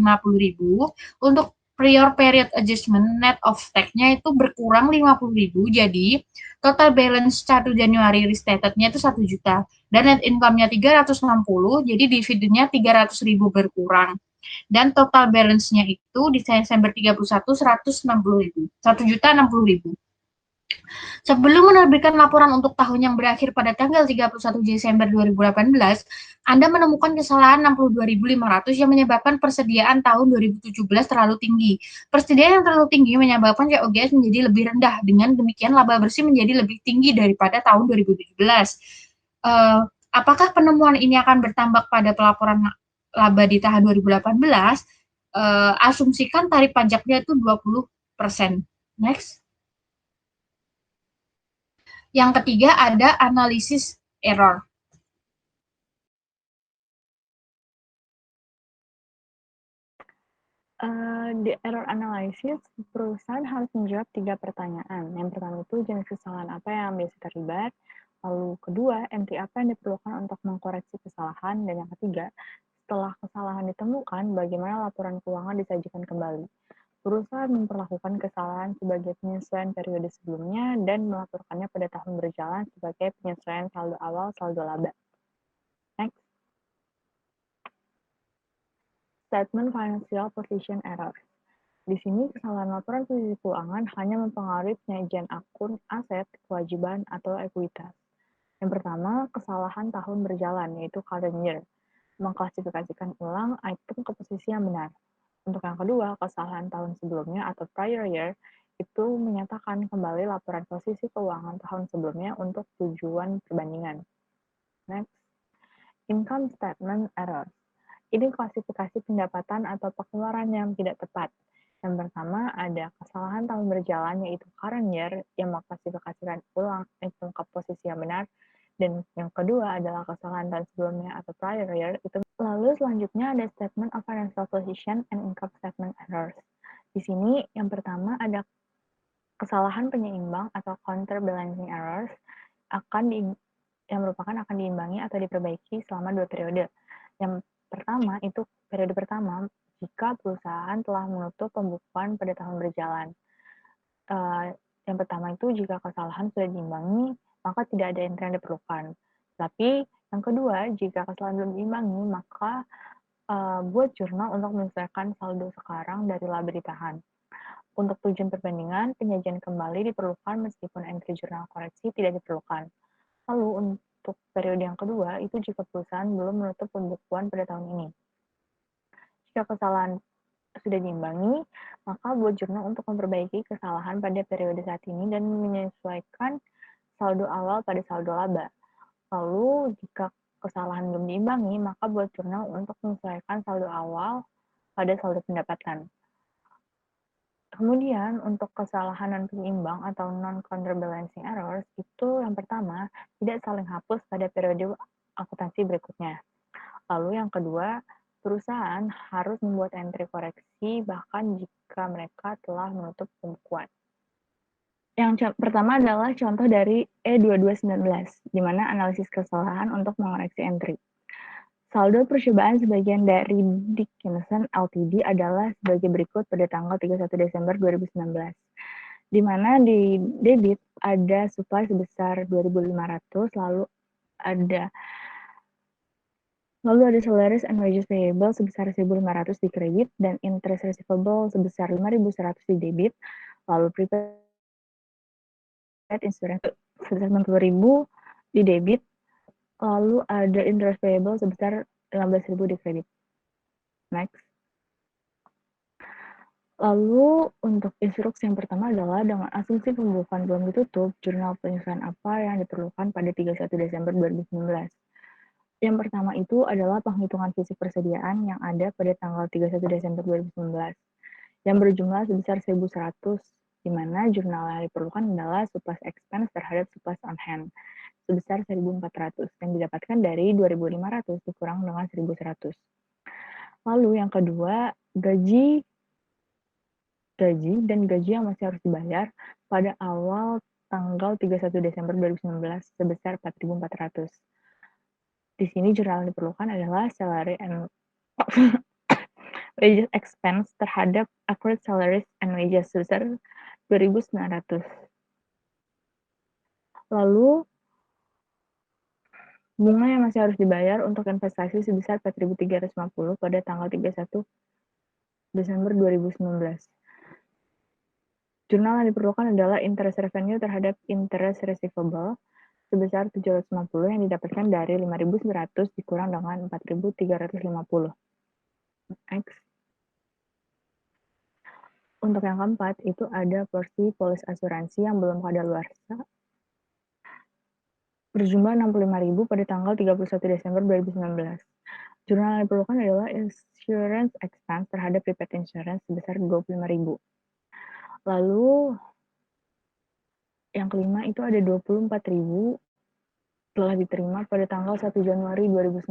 Untuk prior period adjustment net of tax-nya itu berkurang 50.000, jadi total balance 1 Januari restated-nya itu 1 juta, dan net income-nya 360, jadi dividennya 300.000 berkurang, dan total balance-nya itu di Desember 31 160.000, 1.060.000. Sebelum menerbitkan laporan untuk tahun yang berakhir pada tanggal 31 Desember 2018, Anda menemukan kesalahan 62.500 yang menyebabkan persediaan tahun 2017 terlalu tinggi. Persediaan yang terlalu tinggi menyebabkan COGS menjadi lebih rendah. Dengan demikian, laba bersih menjadi lebih tinggi daripada tahun 2017. Apakah penemuan ini akan bertambah pada pelaporan laba di tahun 2018? Asumsikan tarif pajaknya itu 20%. Next. Yang ketiga ada analisis error. Di error analysis, perusahaan harus menjawab 3 pertanyaan. Yang pertama itu jenis kesalahan apa yang biasa terlibat, lalu kedua, entry apa yang diperlukan untuk mengkoreksi kesalahan, dan yang ketiga, setelah kesalahan ditemukan, bagaimana laporan keuangan disajikan kembali. Perusahaan memperlakukan kesalahan sebagai penyesuaian periode sebelumnya dan melaporkannya pada tahun berjalan sebagai penyesuaian saldo awal saldo laba. Next. Statement Financial Position Error. Di sini, kesalahan laporan posisi keuangan hanya mempengaruhi penyajian akun, aset, kewajiban, atau ekuitas. Yang pertama, kesalahan tahun berjalan, yaitu current year. Mengklasifikasikan ulang item ke posisi yang benar. Untuk yang kedua, kesalahan tahun sebelumnya atau prior year, itu menyatakan kembali laporan posisi keuangan tahun sebelumnya untuk tujuan perbandingan. Next. Income Statement Error. Ini klasifikasi pendapatan atau pengeluaran yang tidak tepat. Yang pertama ada kesalahan tahun berjalan yaitu current year yang mengklasifikasikan ulang item ke posisi yang benar, dan yang kedua adalah kesalahan tahun sebelumnya atau prior year itu. Lalu selanjutnya ada statement of financial position and income statement errors. Di sini yang pertama ada kesalahan penyeimbang atau counterbalancing errors yang merupakan akan diimbangi atau diperbaiki selama 2 periode. Yang pertama itu periode pertama jika perusahaan telah menutup pembukuan pada tahun berjalan. Yang pertama itu jika kesalahan sudah diimbangi, maka tidak ada entry yang diperlukan. Tapi Yang kedua, jika kesalahan belum diimbangi, maka buat jurnal untuk menyesuaikan saldo sekarang dari laba ditahan. Untuk tujuan perbandingan, penyajian kembali diperlukan meskipun entry jurnal koreksi tidak diperlukan. Lalu untuk periode yang kedua, itu jika perusahaan belum menutup pembukuan pada tahun ini. Jika kesalahan sudah diimbangi, maka buat jurnal untuk memperbaiki kesalahan pada periode saat ini dan menyesuaikan saldo awal pada saldo laba. Lalu, jika kesalahan belum diimbangi, maka buat jurnal untuk menyesuaikan saldo awal pada saldo pendapatan. Kemudian, untuk kesalahan non-penyeimbang atau non-counterbalancing errors, itu yang pertama, tidak saling hapus pada periode akuntansi berikutnya. Lalu yang kedua, perusahaan harus membuat entry koreksi bahkan jika mereka telah menutup pembukuan. Yang pertama adalah contoh dari E2219, di mana analisis kesalahan untuk mengoreksi entry. Saldo percobaan sebagian dari Dickinson Ltd adalah sebagai berikut pada tanggal 31 Desember 2019, di mana di debit ada supply sebesar 2.500, lalu ada salaries and wages payable sebesar 1.500 di kredit, dan interest receivable sebesar 5.100 di debit, lalu prepaid insurance sebesar 90.000 di debit, lalu ada interest payable sebesar 15.000 di kredit. Next. Lalu untuk instruksi yang pertama adalah dengan asumsi pembukuan belum ditutup, jurnal penyesuaian apa yang diperlukan pada 31 Desember 2019. Yang pertama itu adalah penghitungan fisik persediaan yang ada pada tanggal 31 Desember 2019, yang berjumlah sebesar 1.100, di mana jurnal yang diperlukan adalah surplus expense terhadap surplus on hand, sebesar 1.400, yang didapatkan dari 2.500 dikurang dengan 1.100. Lalu yang kedua, gaji dan gaji yang masih harus dibayar pada awal tanggal 31 Desember 2019 sebesar 4.400. Di sini jurnal yang diperlukan adalah salary and wages expense terhadap accrued salaries and wages sebesar 2.900. Lalu bunga yang masih harus dibayar untuk investasi sebesar 4.350 pada tanggal 31 Desember 2019. Jurnal yang diperlukan adalah interest revenue terhadap interest receivable sebesar 750 yang didapatkan dari 5.900 dikurang dengan 4.350. Next. Untuk yang keempat, itu ada porsi polis asuransi yang belum kadaluarsa berjumlah 65.000 pada tanggal 31 Desember 2019. Jurnal yang diperlukan adalah insurance expense terhadap prepaid insurance sebesar 25.000. Lalu yang kelima itu ada 24.000 telah diterima pada tanggal 1 Januari 2019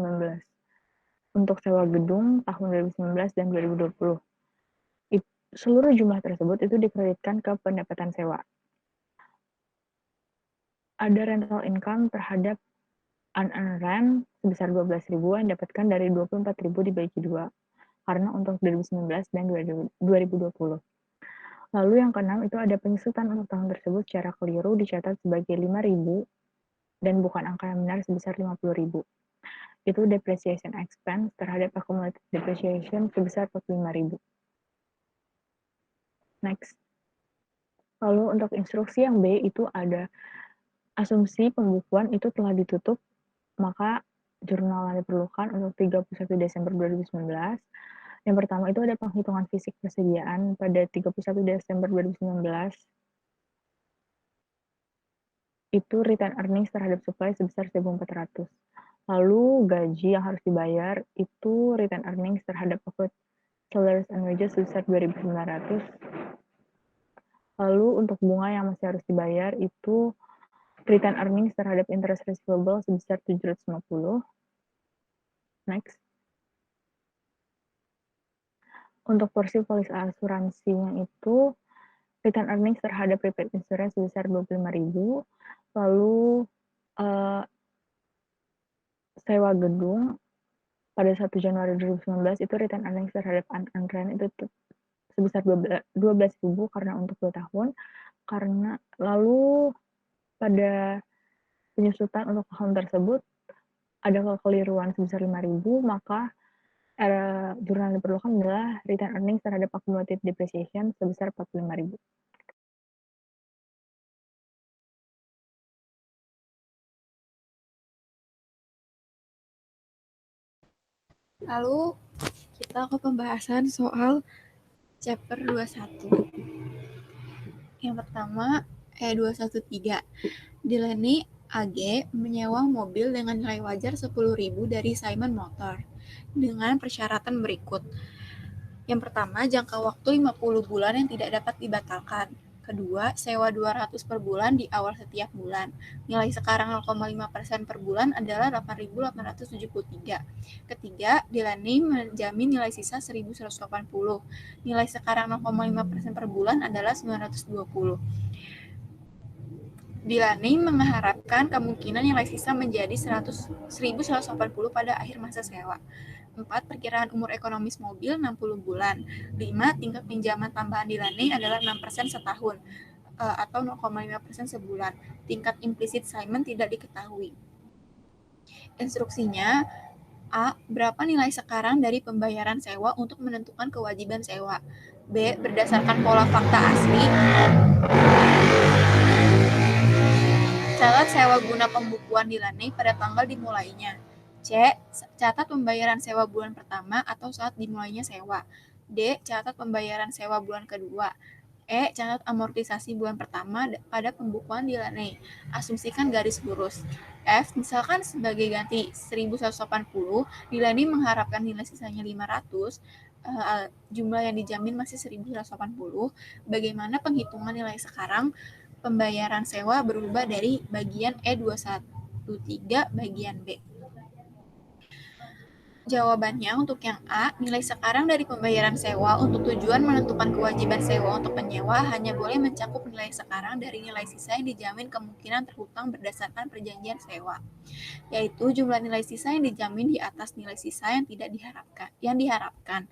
untuk sewa gedung tahun 2019 dan 2020. Seluruh jumlah tersebut itu dikreditkan ke pendapatan sewa. Ada rental income terhadap unearned rent sebesar 12.000 yang didapatkan dari 24.000 dibagi 2 karena untuk 2019 dan 2020. Lalu yang keenam itu ada penyusutan untuk tahun tersebut secara keliru dicatat sebagai 5.000 dan bukan angka yang benar sebesar 50.000. Itu depreciation expense terhadap accumulated depreciation sebesar 45.000. Next. Lalu untuk instruksi yang B itu ada asumsi pembukuan itu telah ditutup, maka jurnal yang diperlukan untuk 31 Desember 2019. Yang pertama itu ada penghitungan fisik persediaan pada 31 Desember 2019. Itu return earnings terhadap supply sebesar 1.400. Lalu gaji yang harus dibayar itu return earnings terhadap accrued salaries and wages sebesar 2.900. Lalu untuk bunga yang masih harus dibayar itu return earnings terhadap interest receivable sebesar 750. Next. Untuk porsi polis asuransinya itu return earnings terhadap prepaid insurance sebesar 25.000. Lalu sewa gedung pada 1 Januari 2019 itu return earnings terhadap unearned rent itu sebesar 12.000 karena untuk 2 tahun. Lalu pada penyusutan untuk tahun tersebut ada kekeliruan sebesar 5.000, maka jurnal yang diperlukan adalah return earnings terhadap accumulated depreciation sebesar 45.000. Lalu kita ke pembahasan soal chapter 21. Yang pertama, 213. Delaney AG menyewa mobil dengan nilai wajar 10.000 dari Simon Motor dengan persyaratan berikut. Yang pertama, jangka waktu 50 bulan yang tidak dapat dibatalkan. Kedua, sewa 200 per bulan di awal setiap bulan. Nilai sekarang 0,5% per bulan adalah 8.873. Ketiga, Delaney menjamin nilai sisa 1.180. Nilai sekarang 0,5% per bulan adalah 920. Delaney mengharapkan kemungkinan nilai sisa menjadi 1.180 pada akhir masa sewa. 4. Perkiraan umur ekonomis mobil 60 bulan. 5. Tingkat pinjaman tambahan Delaney adalah 6% setahun atau 0,5% sebulan. Tingkat implisit Simon tidak diketahui. Instruksinya, A. Berapa nilai sekarang dari pembayaran sewa untuk menentukan kewajiban sewa? B. Berdasarkan pola fakta asli, catat sewa guna pembukuan Delaney pada tanggal dimulainya. C. Catat pembayaran sewa bulan pertama atau saat dimulainya sewa. D. Catat pembayaran sewa bulan kedua. E. Catat amortisasi bulan pertama pada pembukuan Delaney. Asumsikan garis lurus. F. Misalkan sebagai ganti 1.180, Delaney mengharapkan nilai sisanya 500, jumlah yang dijamin masih 1.180. Bagaimana penghitungan nilai sekarang? Pembayaran sewa berubah dari bagian E213 bagian B. Jawabannya untuk yang A, nilai sekarang dari pembayaran sewa untuk tujuan menentukan kewajiban sewa untuk penyewa hanya boleh mencakup nilai sekarang dari nilai sisa yang dijamin kemungkinan terhutang berdasarkan perjanjian sewa, yaitu jumlah nilai sisa yang dijamin di atas nilai sisa yang diharapkan.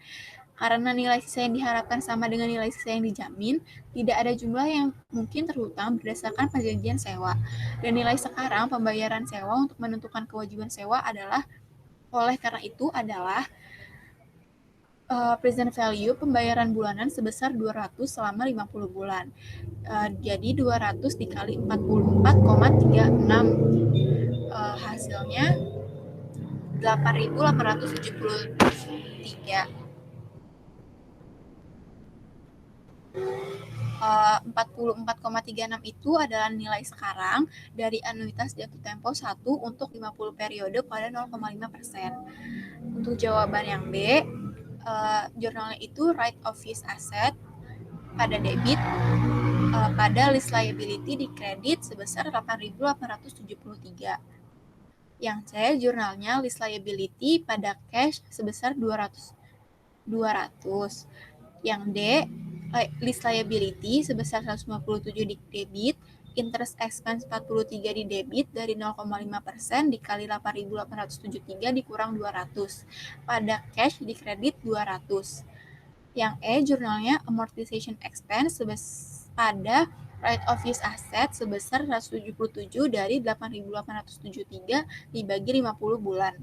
Karena nilai sisa yang diharapkan sama dengan nilai sisa yang dijamin, tidak ada jumlah yang mungkin terhutang berdasarkan perjanjian sewa. Dan nilai sekarang pembayaran sewa untuk menentukan kewajiban sewa adalah oleh karena itu adalah present value pembayaran bulanan sebesar 200 selama 50 bulan. Jadi 200 dikali 44,36. Hasilnya 8.873. 44,36 itu adalah nilai sekarang dari anuitas jatuh tempo 1 untuk 50 periode pada 0,5%. Untuk jawaban yang B, jurnalnya itu right of use asset pada debit, pada list liability di kredit sebesar 8.873. Yang C, jurnalnya list liability pada cash sebesar 200. Yang D, list liability sebesar 157 di debit, interest expense 43 di debit dari 0,5% dikali 8.873 dikurang 200. Pada cash di kredit 200. Yang E, jurnalnya amortization expense pada right of use asset sebesar 177 dari 8.873 dibagi 50 bulan.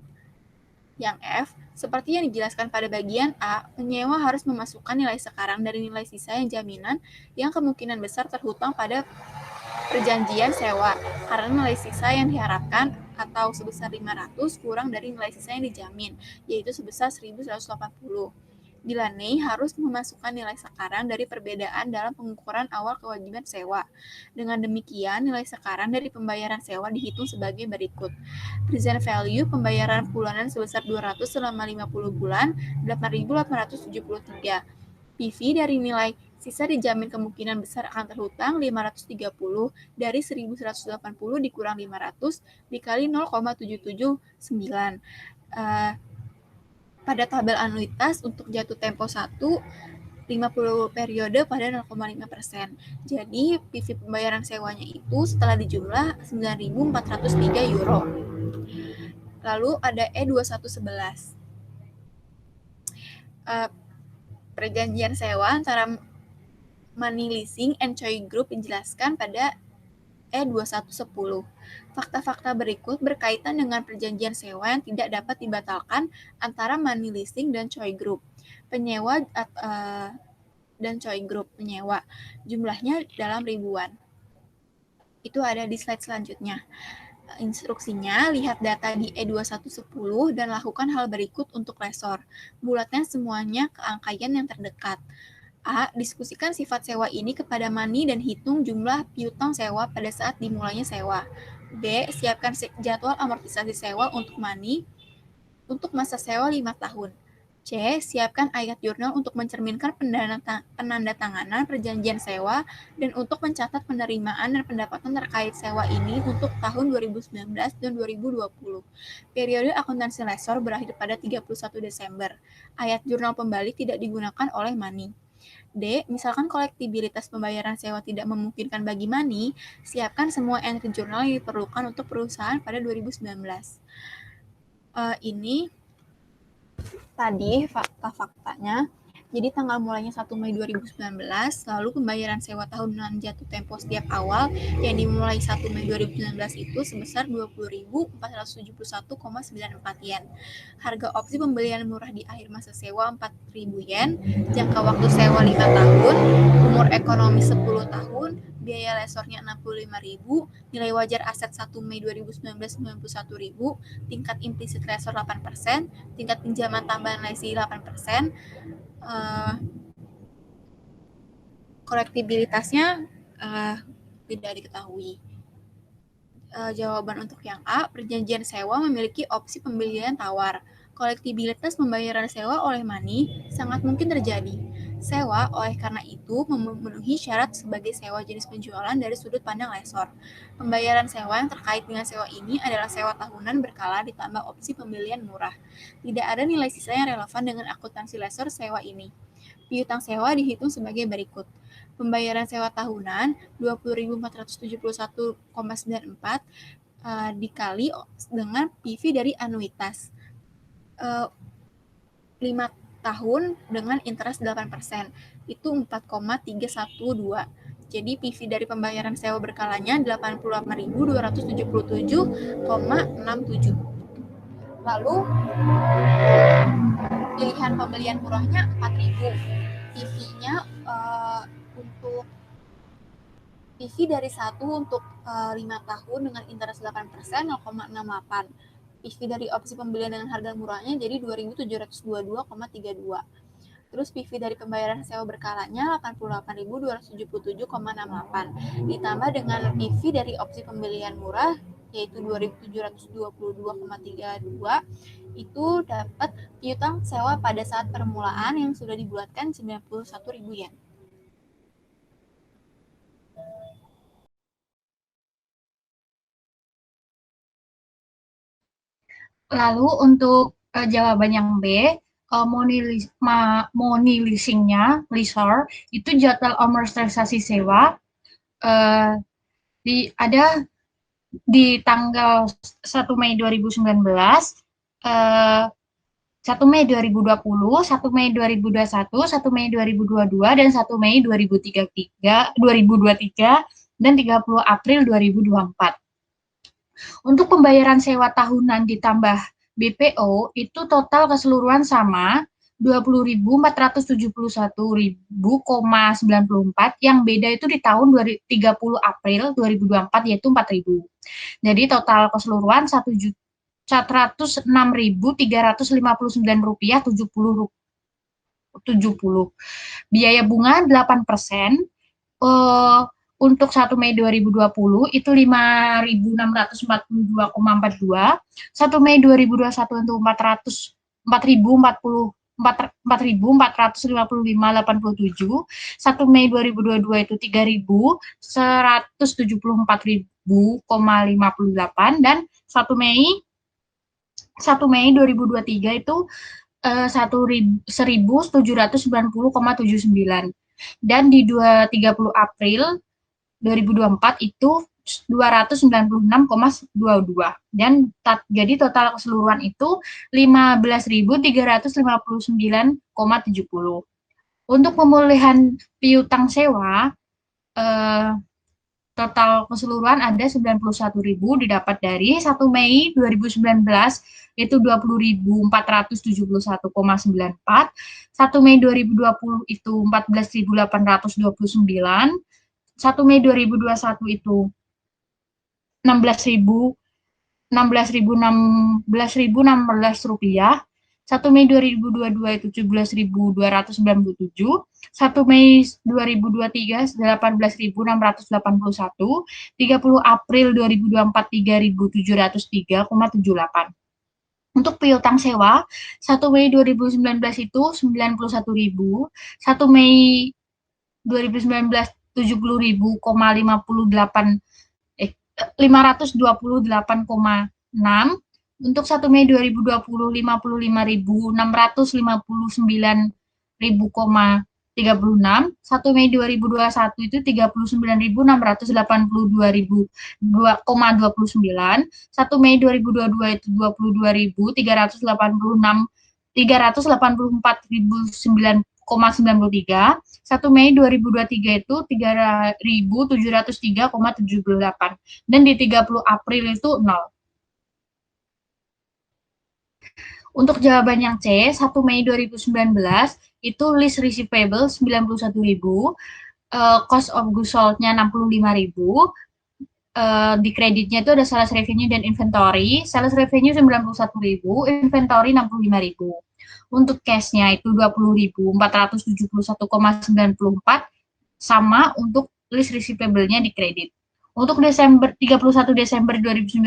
Yang F, seperti yang dijelaskan pada bagian A, penyewa harus memasukkan nilai sekarang dari nilai sisa yang jaminan yang kemungkinan besar terhutang pada perjanjian sewa, karena nilai sisa yang diharapkan atau sebesar 500 kurang dari nilai sisa yang dijamin, yaitu sebesar 1.180. Delaney harus memasukkan nilai sekarang dari perbedaan dalam pengukuran awal kewajiban sewa. Dengan demikian, nilai sekarang dari pembayaran sewa dihitung sebagai berikut. Present value pembayaran bulanan sebesar 200 selama 50 bulan, 8.873. PV dari nilai sisa dijamin kemungkinan besar akan terhutang 530 dari 1.180 dikurang 500 dikali 0,779. Pada tabel anuitas untuk jatuh tempo 1, 50 periode pada 0,5%. Jadi PV pembayaran sewanya itu setelah dijumlah 9.403 euro. Lalu ada E2111. Perjanjian sewa antara Money Leasing and Choi Group dijelaskan pada E2110. Fakta-fakta berikut berkaitan dengan perjanjian sewa yang tidak dapat dibatalkan antara money leasing dan Choi Group. Penyewa penyewa. Jumlahnya dalam ribuan. Itu ada di slide selanjutnya. Instruksinya, lihat data di E2110 dan lakukan hal berikut untuk lessor. Bulatkan semuanya ke angkaian yang terdekat. A. Diskusikan sifat sewa ini kepada money dan hitung jumlah piutang sewa pada saat dimulainya sewa. B. Siapkan jadwal amortisasi sewa untuk money untuk masa sewa 5 tahun. C. Siapkan ayat jurnal untuk mencerminkan penandatanganan perjanjian sewa dan untuk mencatat penerimaan dan pendapatan terkait sewa ini untuk tahun 2019 dan 2020. Periode akuntansi lessor berakhir pada 31 Desember. Ayat jurnal pembalik tidak digunakan oleh money. D. Misalkan kolektibilitas pembayaran sewa tidak memungkinkan bagi money, siapkan semua entry jurnal yang diperlukan untuk perusahaan pada 2019. Ini tadi fakta-faktanya. Jadi tanggal mulainya 1 Mei 2019, lalu pembayaran sewa tahunan jatuh tempo setiap awal yang dimulai 1 Mei 2019 itu sebesar 20.471,94 yen. Harga opsi pembelian murah di akhir masa sewa 4.000 yen, jangka waktu sewa 5 tahun, umur ekonomi 10 tahun, biaya lesornya 65.000, nilai wajar aset 1 Mei 2019 91.000, tingkat implisit lesor 8%, tingkat pinjaman tambahan lesi 8%, kolektibilitasnya tidak diketahui. Jawaban untuk yang A, perjanjian sewa memiliki opsi pembelian tawar. Kolektibilitas pembayaran sewa oleh money sangat mungkin terjadi. Sewa oleh karena itu memenuhi syarat sebagai sewa jenis penjualan dari sudut pandang lessor. Pembayaran sewa yang terkait dengan sewa ini adalah sewa tahunan berkala ditambah opsi pembelian murah. Tidak ada nilai sisa yang relevan dengan akuntansi lessor sewa ini. Piutang sewa dihitung sebagai berikut. Pembayaran sewa tahunan 20.471,94 dikali dengan PV dari anuitas 5 tahun dengan interest 8%, itu 4,312. Jadi PV dari pembayaran sewa berkalanya 88.277,67. Lalu pilihan pembelian murahnya 4.000. PV-nya untuk PV dari 1 untuk 5 tahun dengan interest 8%, 0,68. PV dari opsi pembelian dengan harga murahnya jadi 2.722,32. Terus PV dari pembayaran sewa berkalanya 88.277,68. Ditambah dengan PV dari opsi pembelian murah yaitu 2.722,32, itu dapat piutang sewa pada saat permulaan yang sudah dibulatkan 91.000 yen. Lalu untuk jawaban yang B, money leasingnya, leaser, itu jadwal amortisasi sewa ada di tanggal 1 Mei 2019, 1 Mei 2020, 1 Mei 2021, 1 Mei 2022, dan 1 Mei 2023, dan 30 April 2024. Untuk pembayaran sewa tahunan ditambah BPO, itu total keseluruhan sama 20.471.000,94, yang beda itu di tahun 30 April 2024 yaitu 4.000. Jadi total keseluruhan 106.359 rupiah 70. Biaya bunga 8%. Untuk 1 Mei 2020 itu 5.642,42, 1 Mei 2021 itu 4.455,87, 1 Mei 2022 itu 3.174.000,58, dan 1 Mei 2023 itu 1.790,79, dan di 30 April 2024 itu 296,22, dan jadi total keseluruhan itu 15.359,70. Untuk pemulihan piutang sewa total keseluruhan ada 91.000 didapat dari 1 Mei 2019 itu 20.471,94, 1 Mei 2020 itu 14.829, 1 Mei 2021 itu 16.016 rupiah, 1 Mei 2022 itu 17.297, 1 Mei 2023 18.681, 30 April 2024 3.703,78. Untuk piutang sewa, 1 Mei 2019 itu 91.000, 1 Mei 2019 70.000,58 528,6, untuk 1 Mei 2020 55.659.000,36, 1 Mei 2021 itu 39.682.000,29, 1 Mei 2022 itu 22.384.093, 1 Mei 2023 itu 3.703,78, dan di 30 April itu 0. Untuk jawaban yang C, 1 Mei 2019 itu list receivable 91.000, cost of goods sold-nya 65.000, di kreditnya itu ada sales revenue dan inventory. Sales revenue 91.000, inventory 65.000. Untuk cash-nya itu 20.471,94, sama untuk list receivable-nya di kredit. Untuk 31 Desember 2019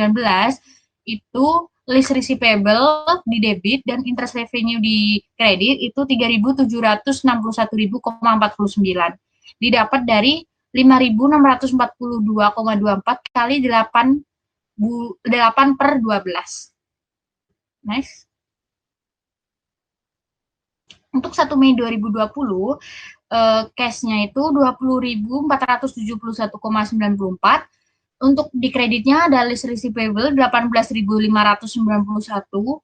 itu list receivable di debit dan interest revenue di kredit itu 3.761.049, didapat dari 5.642,24 kali 8 per 12. Next. Untuk 1 Mei 2020, cash-nya itu 20.471,94. Untuk di kreditnya ada list receivable 18.591,19,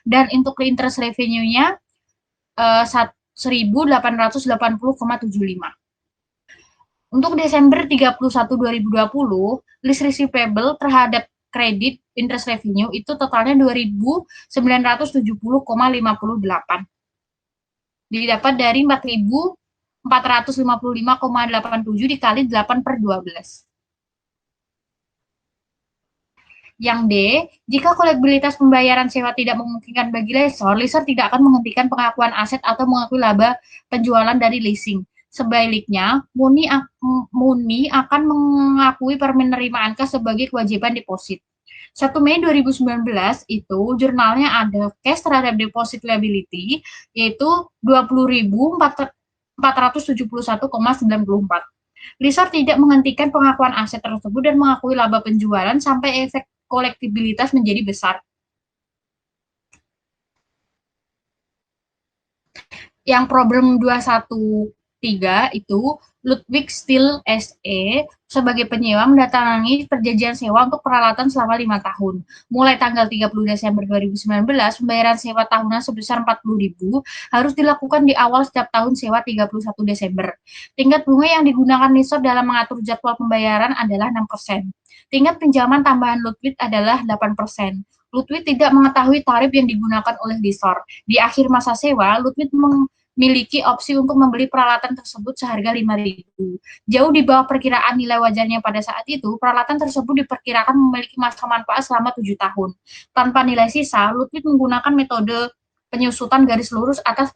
dan untuk interest revenue-nya 1.880,75. Untuk Desember 31 2020, list receivable terhadap kredit interest revenue itu totalnya 2.970,58. Didapat dari 4.455,87 dikali 8 per 12. Yang D, jika kolektibilitas pembayaran sewa tidak memungkinkan bagi lessor tidak akan menghentikan pengakuan aset atau mengakui laba penjualan dari leasing. Sebaliknya, Muni akan mengakui penerimaan kas sebagai kewajiban deposit. 1 Mei 2019 itu jurnalnya ada cash terhadap deposit liability, yaitu 20.471,94. Lessor tidak menghentikan pengakuan aset tersebut dan mengakui laba penjualan sampai efek kolektibilitas menjadi besar. Yang problem 213 itu Ludwig Steel SE sebagai penyewa mendatangi perjanjian sewa untuk peralatan selama 5 tahun. Mulai tanggal 30 Desember 2019, pembayaran sewa tahunan sebesar 40.000 harus dilakukan di awal setiap tahun sewa 31 Desember. Tingkat bunga yang digunakan lessor dalam mengatur jadwal pembayaran adalah 6%. Tingkat pinjaman tambahan Ludwig adalah 8%. Ludwig tidak mengetahui tarif yang digunakan oleh lessor. Di akhir masa sewa, Ludwig memiliki opsi untuk membeli peralatan tersebut seharga 5.000. Jauh di bawah perkiraan nilai wajarnya pada saat itu, peralatan tersebut diperkirakan memiliki masa manfaat selama 7 tahun. Tanpa nilai sisa, Ludwig menggunakan metode penyusutan garis lurus atas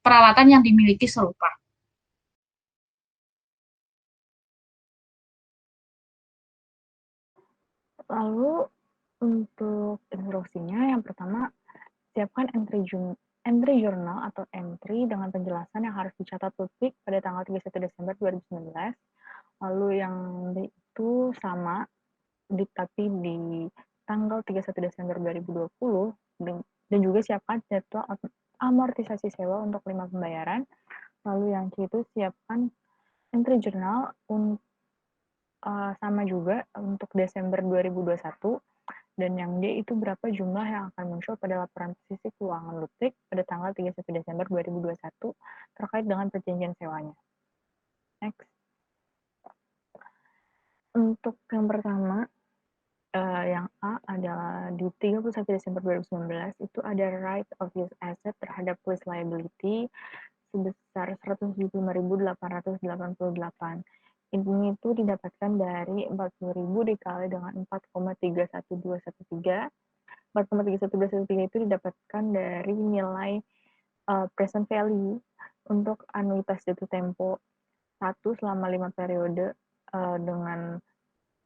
peralatan yang dimiliki serupa. Lalu untuk instruksinya, yang pertama, siapkan entry journal atau entry dengan penjelasan yang harus dicatat Ludwig pada tanggal 31 Desember 2019. Lalu yang itu sama, tapi di tanggal 31 Desember 2020, dan juga siapkan jadwal amortisasi sewa untuk 5 pembayaran. Lalu yang itu siapkan entry journal sama juga untuk Desember 2021, dan yang D itu berapa jumlah yang akan muncul pada laporan posisi keuangan Ludwig pada tanggal 31 Desember 2021 terkait dengan perjanjian sewanya. Next. Untuk yang pertama, yang A adalah di 31 Desember 2019 itu ada right of use asset terhadap lease liability sebesar 175.888. Ini itu didapatkan dari 40.000 dikali dengan 4,31213. 4,31213 itu didapatkan dari nilai present value untuk anuitas jatuh tempo 1 selama 5 periode dengan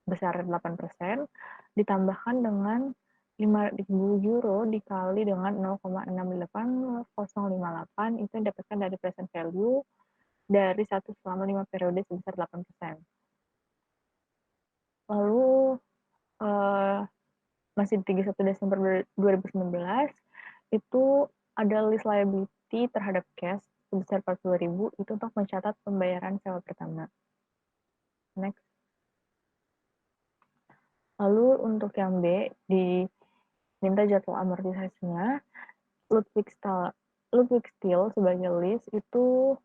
besar 8%, ditambahkan dengan 5.000 euro dikali dengan 0,68058 itu didapatkan dari present value dari 1 selama 5 periode sebesar 8%. Lalu masih di 31 Desember 2019 itu ada list liability terhadap cash sebesar 40.000 itu untuk mencatat pembayaran sewa pertama. Next. Lalu untuk yang B diminta jadwal amortisasinya, Ludwig Steel sebagai list itu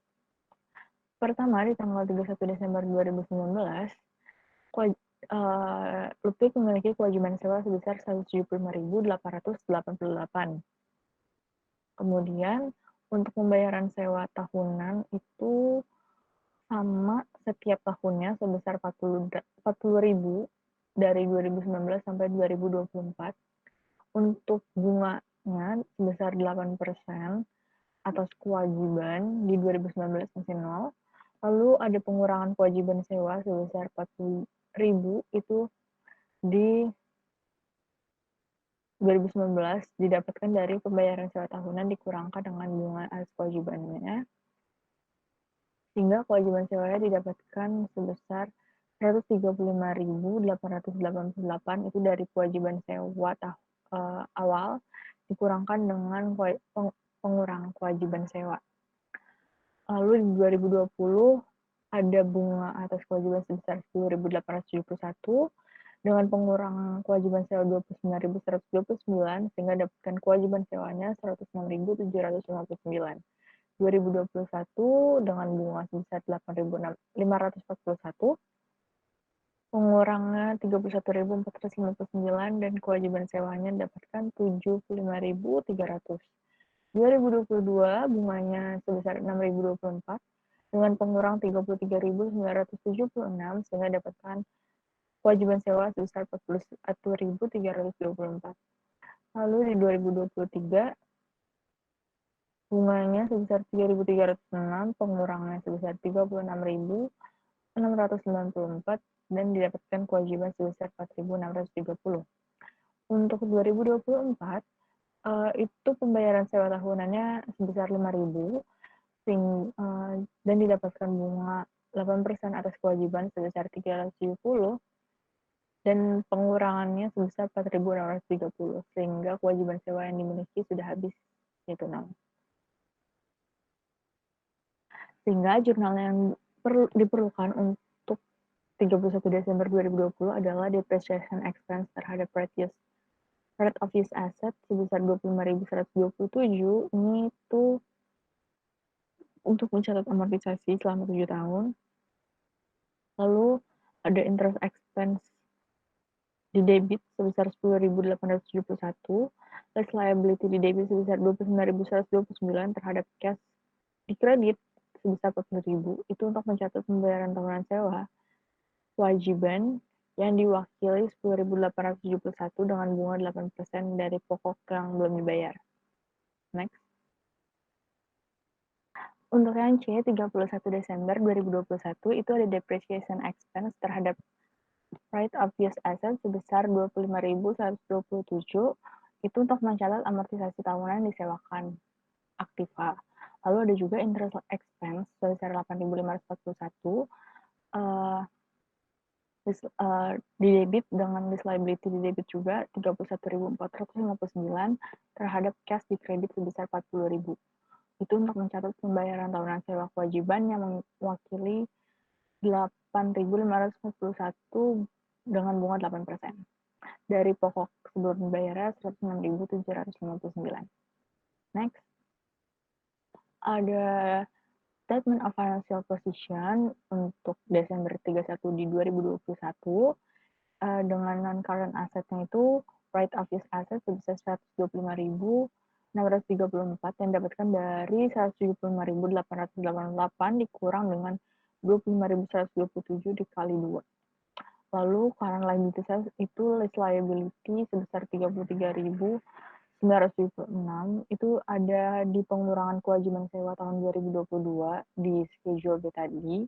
pertama di tanggal 31 Desember 2019 Ludwig memiliki kewajiban sewa sebesar 175.888. Kemudian untuk pembayaran sewa tahunan itu sama setiap tahunnya sebesar 40.000 dari 2019 sampai 2024. Untuk bunganya sebesar 8% atas kewajiban di 2019 masih 0. Lalu ada pengurangan kewajiban sewa sebesar 40.000 itu di 2019 didapatkan dari pembayaran sewa tahunan dikurangkan dengan bunga atas kewajibannya, sehingga kewajiban sewanya didapatkan sebesar 135.888 itu dari kewajiban sewa awal dikurangkan dengan pengurangan kewajiban sewa. Lalu di 2020 ada bunga atas kewajiban sebesar 10.871 dengan pengurangan kewajiban sewa 29.129 sehingga dapatkan kewajiban sewanya 106.759. 2021 dengan bunga sebesar 8.541, pengurangnya 31.459 dan kewajiban sewanya dapatkan 75.300. 2022 bunganya sebesar 6.024 dengan pengurang 33.976 sehingga dapatkan kewajiban sewa sebesar 41.324. Lalu di 2023 bunganya sebesar 3.306, pengurangnya sebesar 36.694 dan didapatkan kewajiban sebesar 4.630. Untuk 2024 itu pembayaran sewa tahunannya sebesar 5.000 dan didapatkan bunga 8% atas kewajiban sebesar 370 dan pengurangannya sebesar 4.630 sehingga kewajiban sewa yang dimiliki sudah habis yaitu 0. Sehingga jurnal yang diperlukan untuk 31 Desember 2020 adalah depreciation expense terhadap rate of use asset sebesar 25.127. Ini itu untuk mencatat amortisasi selama 7 tahun. Lalu ada interest expense di debit sebesar 10.871, less liability di debit sebesar 29.129 terhadap cash di kredit sebesar 40.000 itu untuk mencatat pembayaran tahunan sewa kewajiban yang diwakili 10.871 dengan bunga 8% dari pokok yang belum dibayar. Next. Untuk yang C, 31 Desember 2021 itu ada depreciation expense terhadap right of use asset sebesar 25.127 itu untuk mencatat amortisasi tahunan disewakan aktiva. Lalu ada juga interest expense sebesar 8.541 di debit dengan liability di debit juga 31.459 terhadap cash di kredit sebesar 40.000. Itu untuk mencatat pembayaran tahunan sewa kewajiban yang mewakili 8.541 dengan bunga 8%. Dari pokok sebelum dibayarnya 106.759. Next. Ada Statement of Financial Position untuk Desember 31 di 2021 dengan non-current assetnya itu right of use asset sebesar 125.634 yang didapatkan dari 175.888 dikurang dengan 25.127 dikali 2. Lalu current liability itu lease liability sebesar 33.976 itu ada di pengurangan kewajiban sewa tahun 2022 di schedule B tadi.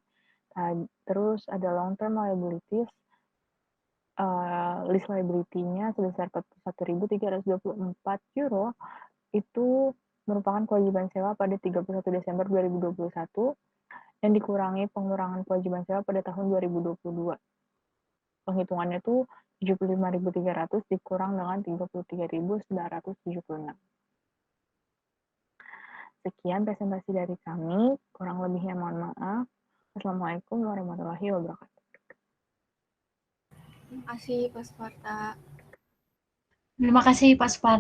Terus ada long term liabilities, lease liability-nya sebesar 41.324 euro itu merupakan kewajiban sewa pada 31 Desember 2021 yang dikurangi pengurangan kewajiban sewa pada tahun 2022. Penghitungannya itu 75.300 dikurang dengan 33.976. Sekian presentasi dari kami, kurang lebihnya mohon maaf. Assalamualaikum warahmatullahi wabarakatuh. Terima kasih Pak Sparta. Terima kasih Pak Sparta.